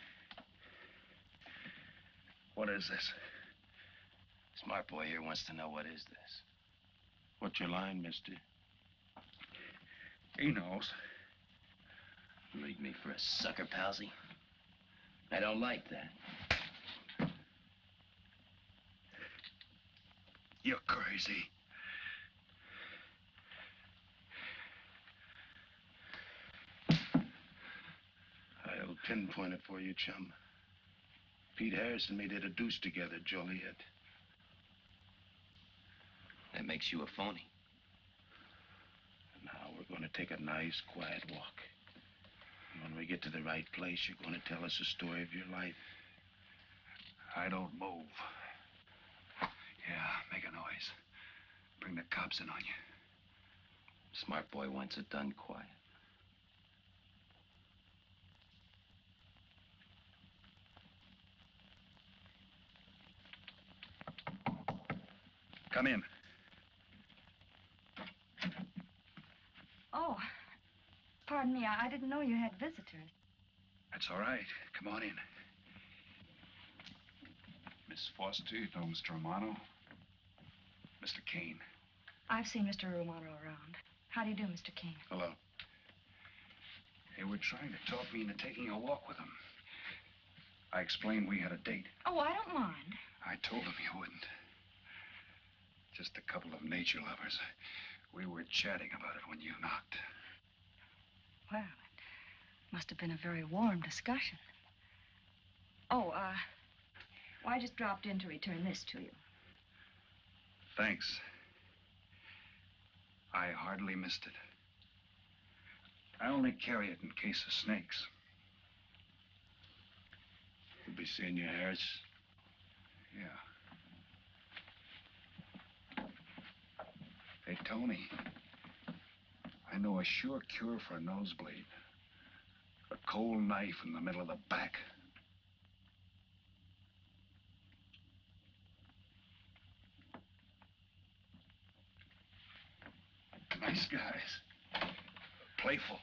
What is this? Smart boy here wants to know what is this. What's your line, mister? He knows. Leave me for a sucker, Palsy. I don't like that. You're crazy. I'll pinpoint it for you, chum. Pete Harris and me did a deuce together, Joliet. That makes you a phony. Now we're going to take a nice, quiet walk. When we get to the right place, you're going to tell us the story of your life. I don't move. Yeah, make a noise. Bring the cops in on you. Smart boy wants it done quiet. Come in. Oh, pardon me. I didn't know you had visitors. That's all right. Come on in. Miss Foster, you know Mr. Romano? Mr. Kane. I've seen Mr. Romano around. How do you do, Mr. King? Hello. They were trying to talk me into taking a walk with them. I explained we had a date. Oh, I don't mind. I told them you wouldn't. Just a couple of nature lovers. We were chatting about it when you knocked. Well, it must have been a very warm discussion. Oh, well, I just dropped in to return this to you. Thanks. I hardly missed it. I only carry it in case of snakes. We'll be seeing you, Harris. Yeah. Hey, Tony. I know a sure cure for a nosebleed. A cold knife in the middle of the back. Nice guys. Playful.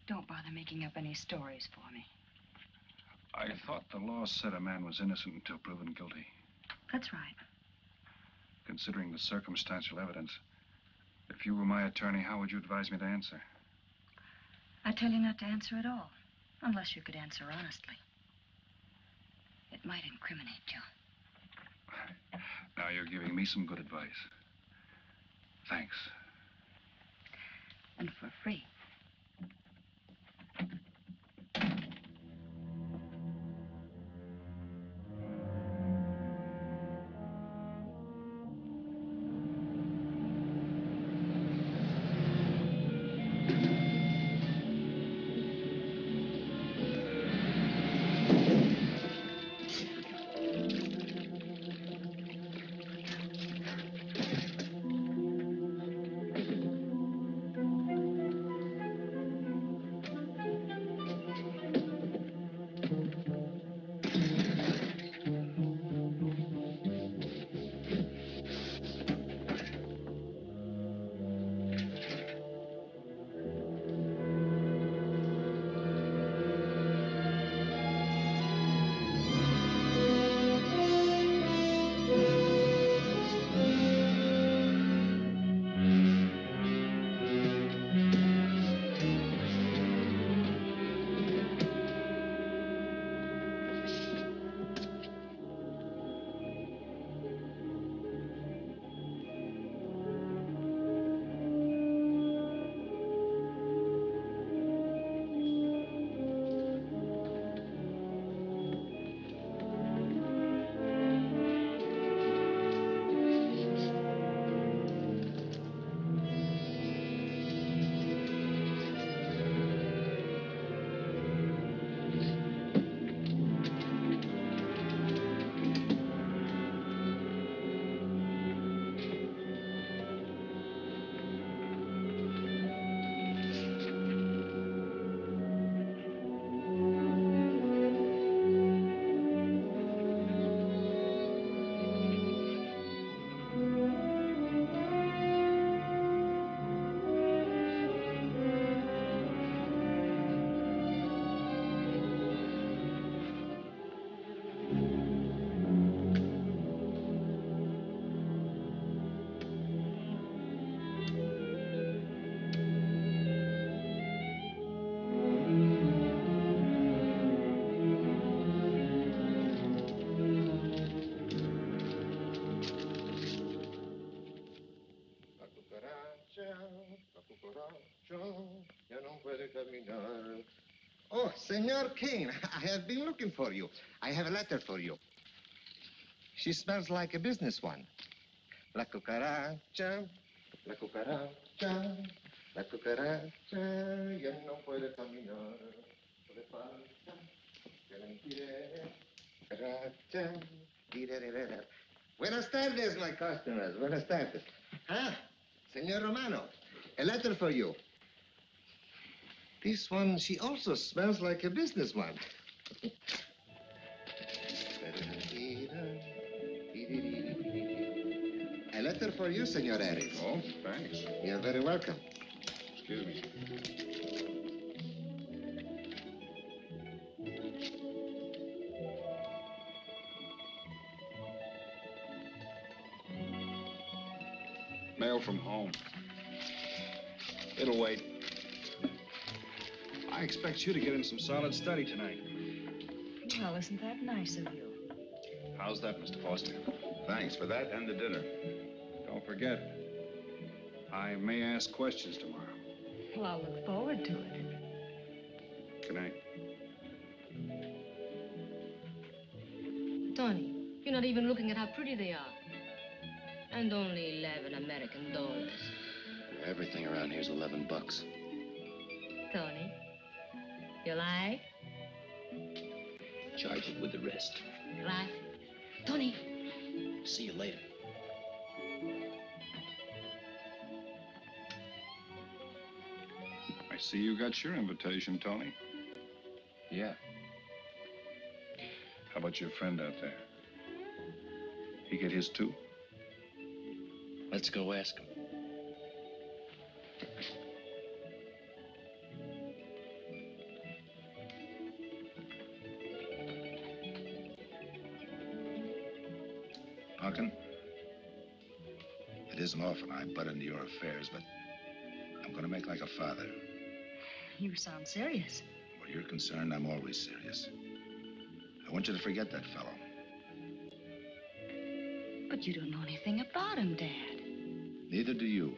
Don't bother making up any stories for me. I thought the law said a man was innocent until proven guilty. That's right. Considering the circumstantial evidence, if you were my attorney, how would you advise me to answer? I tell you not to answer at all, unless you could answer honestly. It might incriminate you. Now you're giving me some good advice. Thanks. And for free. Oh, Senor Kane, I have been looking for you. I have a letter for you. She smells like a business one. La cucaracha, la cucaracha. La cucaracha ya no puede caminar. Puede falta, que la impide. Cucaracha, dirererera. Buenas tardes, my customers. Buenas tardes. Ah, Senor Romano, a letter for you. This one, she also smells like a businessman. A letter for you, Senor Harris. Oh, thanks. You're very welcome. Excuse me. Mail from home. It'll wait. I expect you to get in some solid study tonight. Well, isn't that nice of you? How's that, Mr. Foster? Thanks for that and the dinner. Don't forget, I may ask questions tomorrow. Well, I'll look forward to it. Good night. Tony, you're not even looking at how pretty they are. And only 11 American dollars. Everything around here's $11. Tony, you like? Charge it with the rest. Gracias. Tony. See you later. I see you got your invitation, Tony. Yeah. How about your friend out there? He get his too? Let's go ask him. Punkin, it isn't often I butt into your affairs, but I'm going to make like a father. You sound serious. Where you're concerned, I'm always serious. I want you to forget that fellow. But you don't know anything about him, Dad. Neither do you.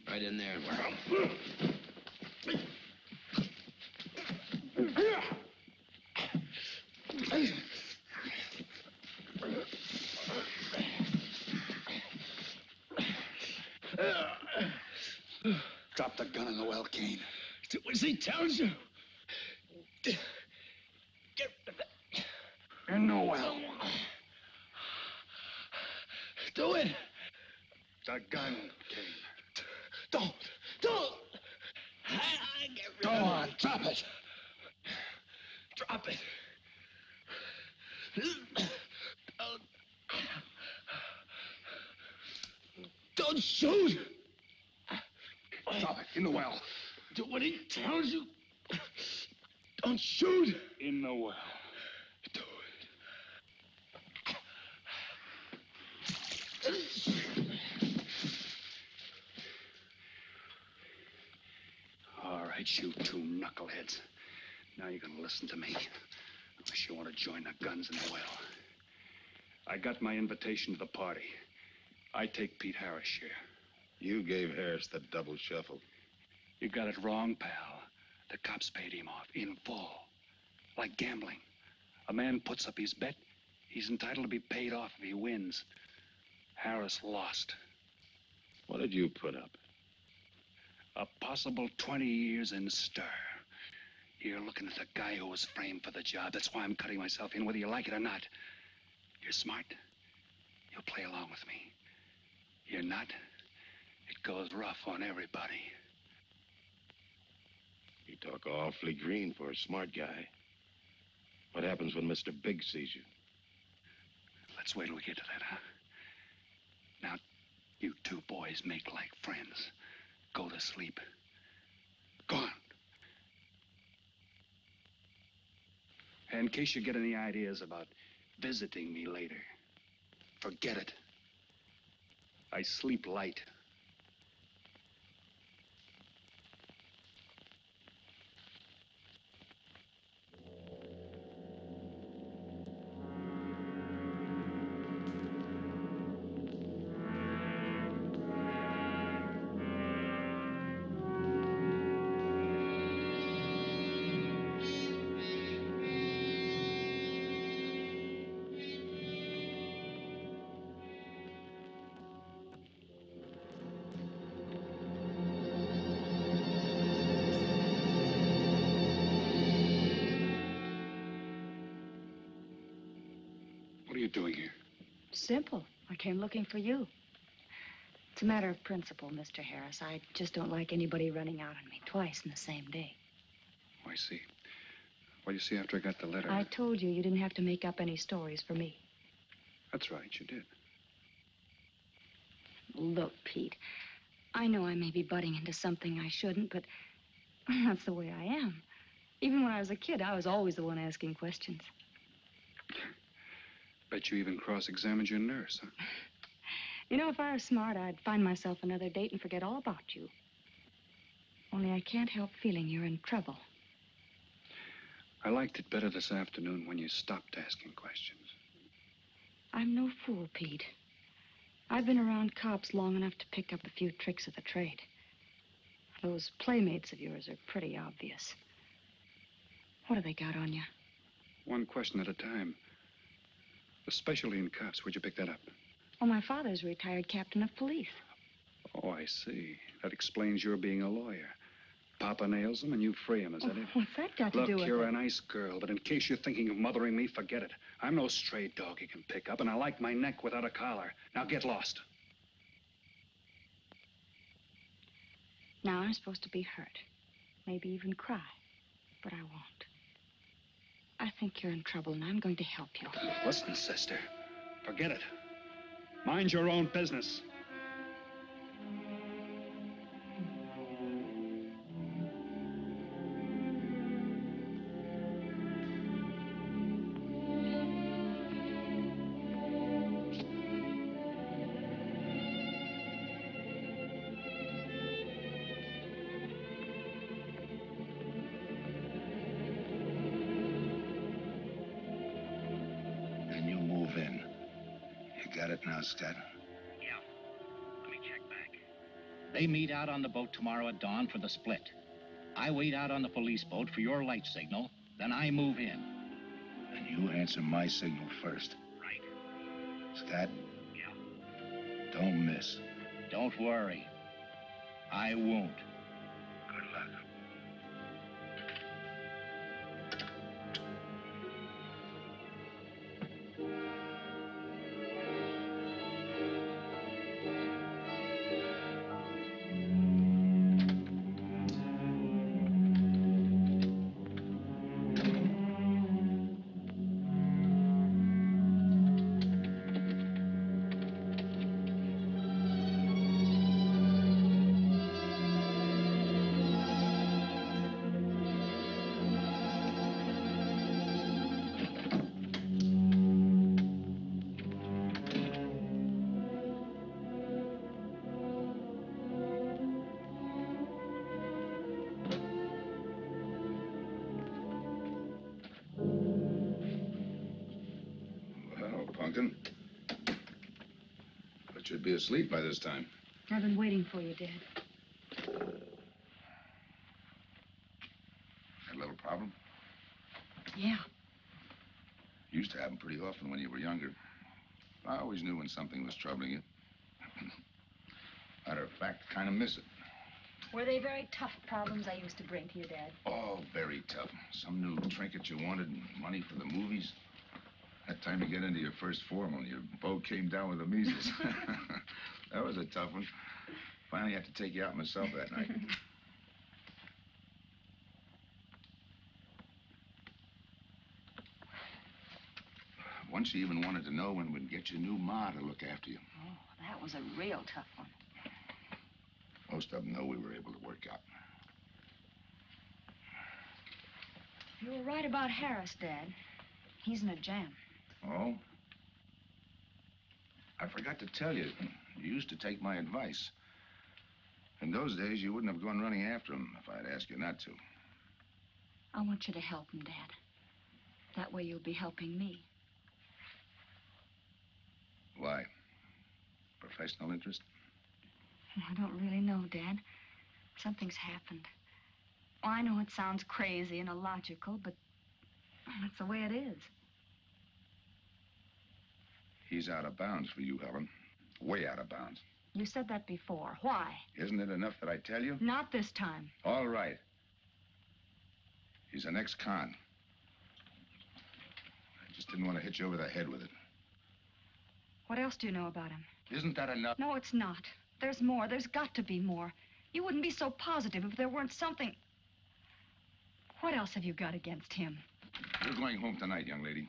Right in there. Drop the gun in the well, Kane. Do as he tells you. Get in the well. Do it. The gun, Kane. Don't. I get rid Go of on, it. drop it. Drop it. Don't shoot. Drop it in the well. Do what he tells you. Don't shoot. In the well. Do All right, you two knuckleheads. Now you're gonna listen to me. Unless you want to join the guns in the well. I got my invitation to the party. I take Pete Harris' share. You gave Harris the double shuffle. You got it wrong, pal. The cops paid him off in full. Like gambling. A man puts up his bet, he's entitled to be paid off if he wins. Harris lost. What did you put up? A possible 20 years in stir. You're looking at the guy who was framed for the job. That's why I'm cutting myself in, whether you like it or not. You're smart. You'll play along with me. You're not. It goes rough on everybody. You talk awfully green for a smart guy. What happens when Mr. Big sees you? Let's wait till we get to that, huh? Now, you two boys make like friends. Go to sleep. Go on. In case you get any ideas about visiting me later, forget it. I sleep light. doing here? Simple. I came looking for you. It's a matter of principle, Mr. Harris. I just don't like anybody running out on me twice in the same day. Oh, I see. Well, you see, after I got the letter... I told you you didn't have to make up any stories for me. That's right, you did. Look, Pete, I know I may be butting into something I shouldn't, but that's the way I am. Even when I was a kid, I was always the one asking questions. Bet you even cross-examined your nurse, huh? You know, if I was smart, I'd find myself another date and forget all about you. Only I can't help feeling you're in trouble. I liked it better this afternoon when you stopped asking questions. I'm no fool, Pete. I've been around cops long enough to pick up a few tricks of the trade. Those playmates of yours are pretty obvious. What have they got on you? One question at a time. Especially in cops. Where'd you pick that up? Oh, my father's a retired captain of police. Oh, I see. That explains your being a lawyer. Papa nails him and you free him, is that it? What's that got to do with it? Look, you're a nice girl, but in case you're thinking of mothering me, forget it. I'm no stray dog you can pick up, and I like my neck without a collar. Now get lost. Now I'm supposed to be hurt. Maybe even cry. But I won't. I think you're in trouble, and I'm going to help you. Listen, sister. Forget it. Mind your own business. Scott. Yeah. Let me check back. They meet out on the boat tomorrow at dawn for the split. I wait out on the police boat for your light signal, then I move in. And you answer my signal first. Right. Scott? Yeah. Don't miss. Don't worry. I won't. Good luck. Pumpkin. But you'd be asleep by this time. I've been waiting for you, Dad. Had a little problem? Yeah. Used to happen pretty often when you were younger. I always knew when something was troubling you. Matter of fact, kind of miss it. Were they very tough problems I used to bring to you, Dad? Oh, very tough. Some new trinket you wanted and money for the movies. That time you get into your first formal, your boat came down with the measles. That was a tough one. Finally had to take you out myself that night. Once you even wanted to know when we'd get your new ma to look after you. Oh, that was a real tough one. Most of them know we were able to work out. You were right about Harris, Dad. He's in a jam. Oh? I forgot to tell you. You used to take my advice. In those days, you wouldn't have gone running after him if I'd asked you not to. I want you to help him, Dad. That way you'll be helping me. Why? Professional interest? I don't really know, Dad. Something's happened. Well, I know it sounds crazy and illogical, but that's the way it is. He's out of bounds for you, Helen. Way out of bounds. You said that before. Why? Isn't it enough that I tell you? Not this time. All right. He's an ex-con. I just didn't want to hit you over the head with it. What else do you know about him? Isn't that enough? No, it's not. There's more. There's got to be more. You wouldn't be so positive if there weren't something. What else have you got against him? You're going home tonight, young lady.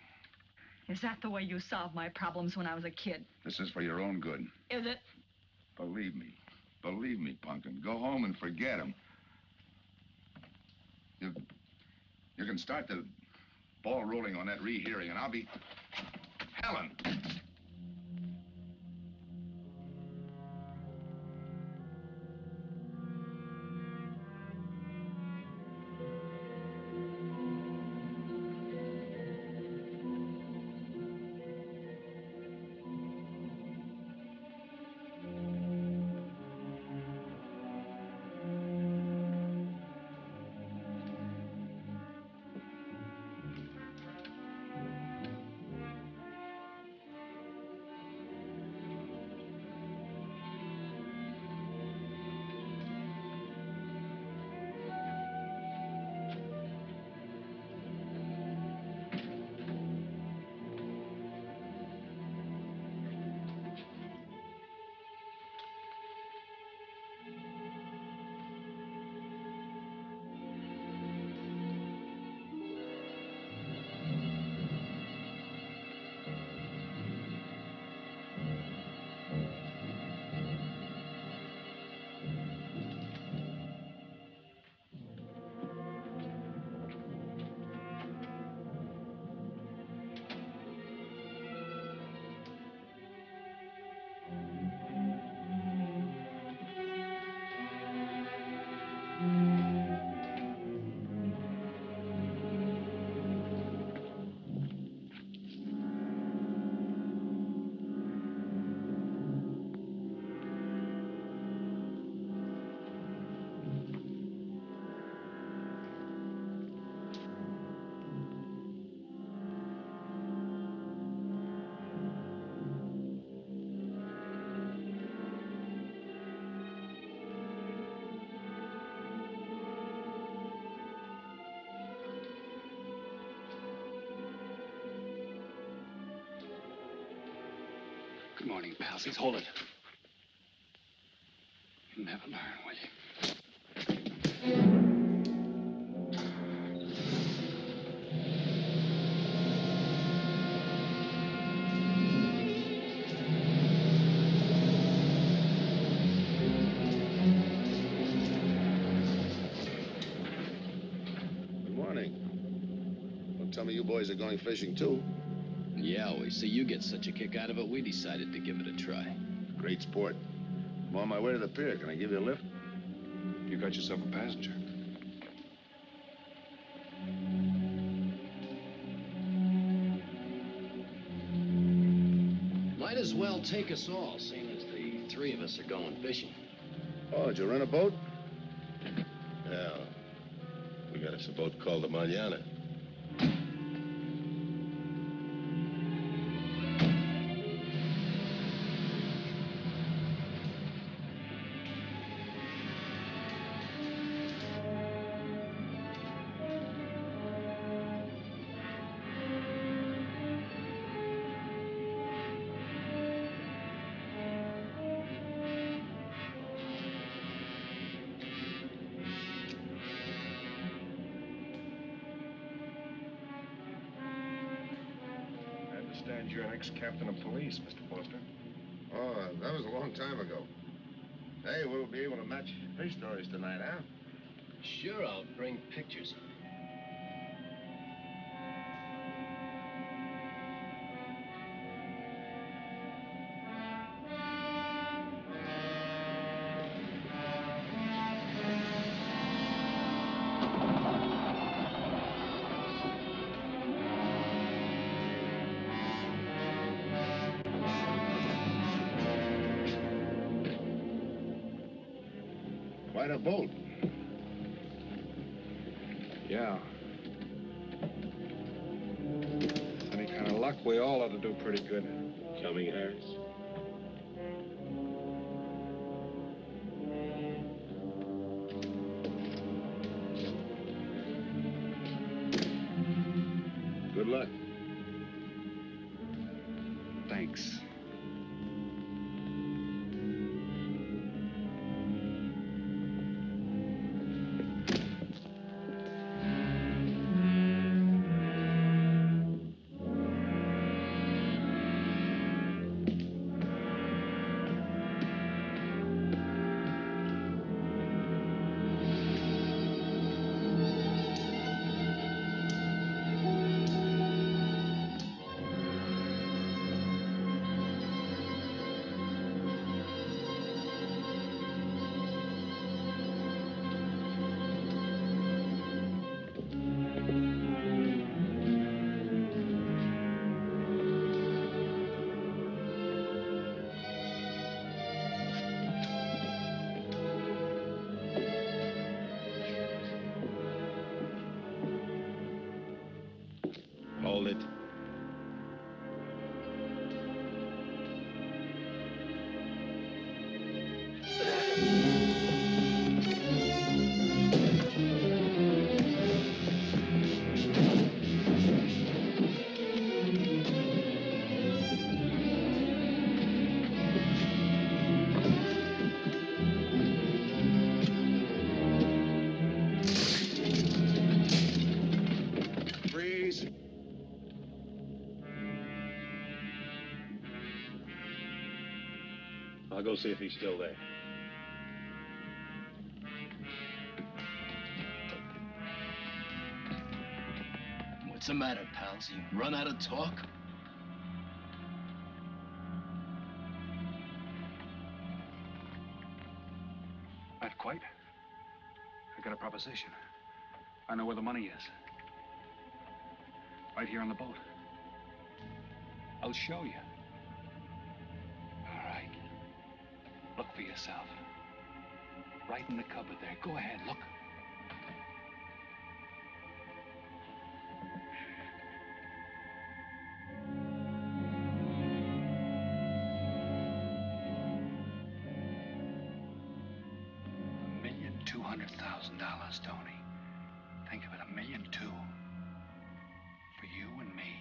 Is that the way you solved my problems when I was a kid? This is for your own good. Is it? Believe me. Believe me, Punkin. Go home and forget him. You can start the ball rolling on that rehearing, and I'll be... Helen! Good morning, palsies. Hold it. You'll never learn, will you? Good morning. Don't tell me you boys are going fishing, too. Yeah, we see you get such a kick out of it, we decided to give it a try. Great sport. I'm on my way to the pier. Can I give you a lift? You got yourself a passenger. Might as well take us all, seeing as the three of us are going fishing. Oh, did you rent a boat? Yeah. We got us a boat called the Mariana. You're an ex-captain of police, Mr. Foster. Oh, that was a long time ago. Hey, we'll be able to match fish stories tonight, huh? Sure, I'll bring pictures. Quite a boat. Yeah. Any kind of luck, we all ought to do pretty good. Coming, Harris? Good luck. Thanks. I'll go see if he's still there. What's the matter, pals? You run out of talk? Not quite. I got a proposition. I know where the money is. Right here on the boat. I'll show you. All right. Look for yourself. Right in the cupboard there. Go ahead, look. $1,200,000, Tony. Think of it, $1.2 million. For you and me.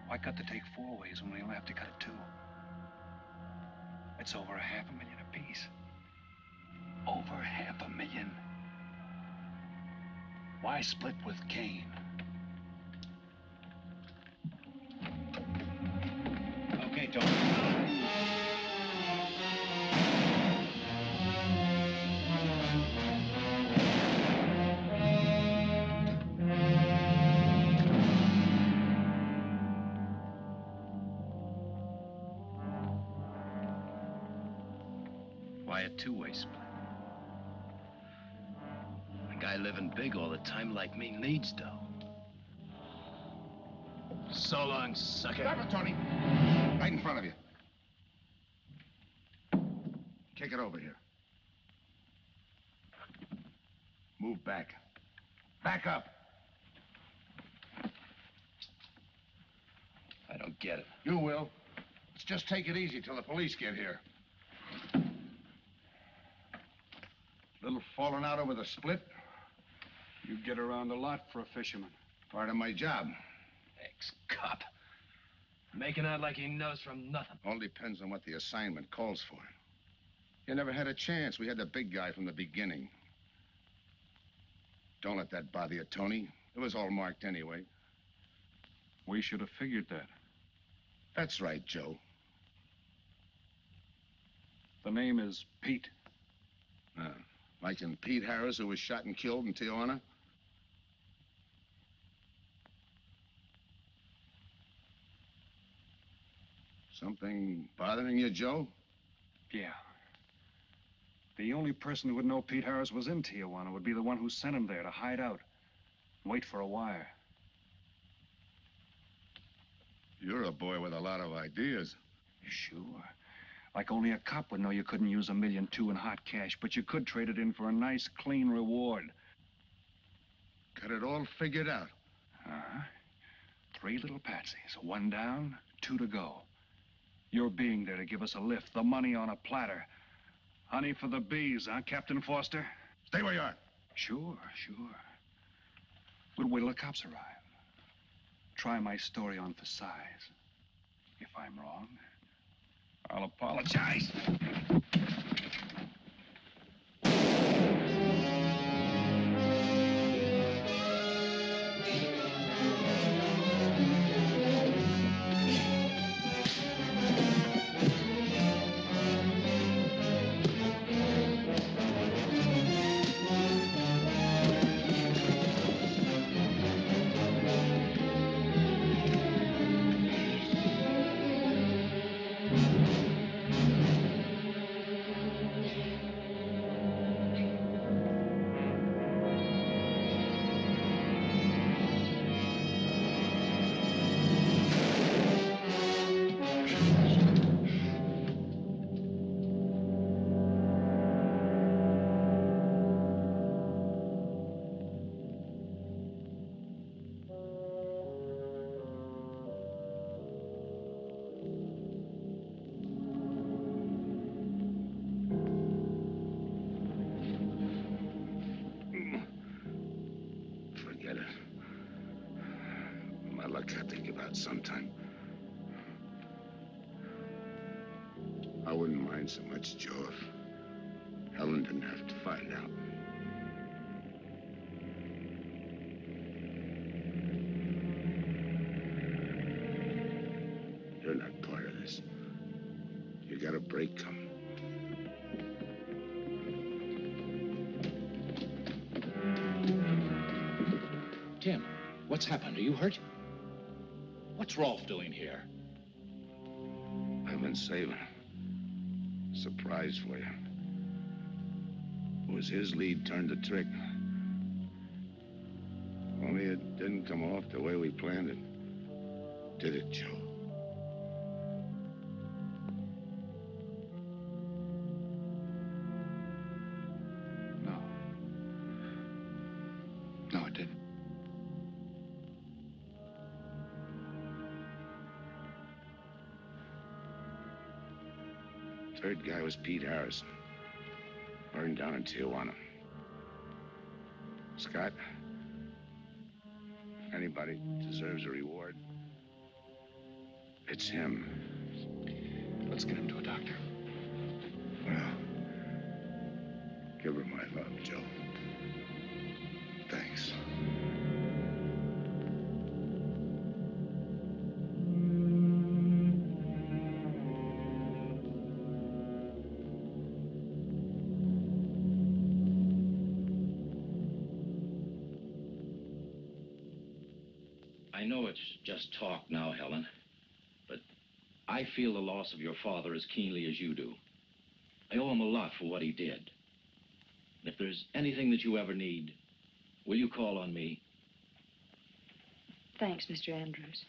Why cut the take 4 ways when we only have to cut it 2? It's over $500,000 apiece. Over $500,000. Why split with Kane? Okay, Tony. Why a two-way split? A guy living big all the time like me needs dough. So long, sucker. Stop it, Tony. Right in front of you. Kick it over here. Move back. Back up. I don't get it. You will. Let's just take it easy till the police get here. Little falling out over the split. You get around a lot for a fisherman. Part of my job. Ex-cop. Making out like he knows from nothing. All depends on what the assignment calls for. You never had a chance. We had the big guy from the beginning. Don't let that bother you, Tony. It was all marked anyway. We should have figured that. That's right, Joe. The name is Pete. Like in Pete Harris, who was shot and killed in Tijuana? Something bothering you, Joe? Yeah. The only person who would know Pete Harris was in Tijuana would be the one who sent him there to hide out. Wait for a wire. You're a boy with a lot of ideas. Sure. Like only a cop would know you couldn't use $1.2 million in hot cash, but you could trade it in for a nice, clean reward. Got it all figured out. 3 little patsies. 1 down, 2 to go. Your being there to give us a lift. The money on a platter. Honey for the bees, huh, Captain Foster? Stay where you are. Sure. We'll wait till the cops arrive. Try my story on for size. If I'm wrong, I'll apologize. Forget it. My luck I think about sometime. I wouldn't mind so much, Joe, if Helen didn't have to find out. You're not part of this. got a break coming. Tim, what's happened? Are you hurt? What's Rolf doing here? I've been saving a surprise for you. It was his lead turned the trick. Only it didn't come off the way we planned it. Did it, Joe? No. No, it didn't. Third guy was Pete Harrison. Burned down in Tijuana. Scott, if anybody deserves a reward, it's him. Let's get him to a doctor. Well, give her my love, Joe. Thanks. I know it's just talk now, Helen, but I feel the loss of your father as keenly as you do. I owe him a lot for what he did. And if there's anything that you ever need, will you call on me? Thanks, Mr. Andrews.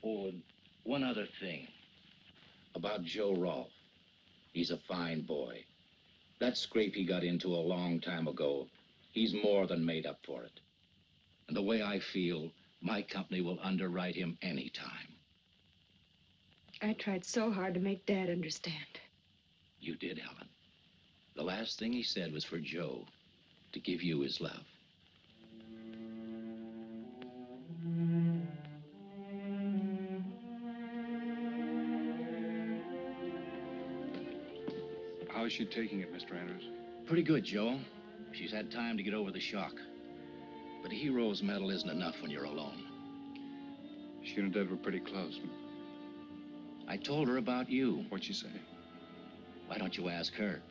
Oh, and one other thing. About Joe Rolfe. He's a fine boy. That scrape he got into a long time ago, he's more than made up for it. And the way I feel, my company will underwrite him anytime. I tried so hard to make Dad understand. You did, Helen. The last thing he said was for Joe to give you his love. How is she taking it, Mr. Andrews? Pretty good, Joe. She's had time to get over the shock. But a hero's medal isn't enough when you're alone. She and her dad were pretty close. I told her about you. What'd she say? Why don't you ask her?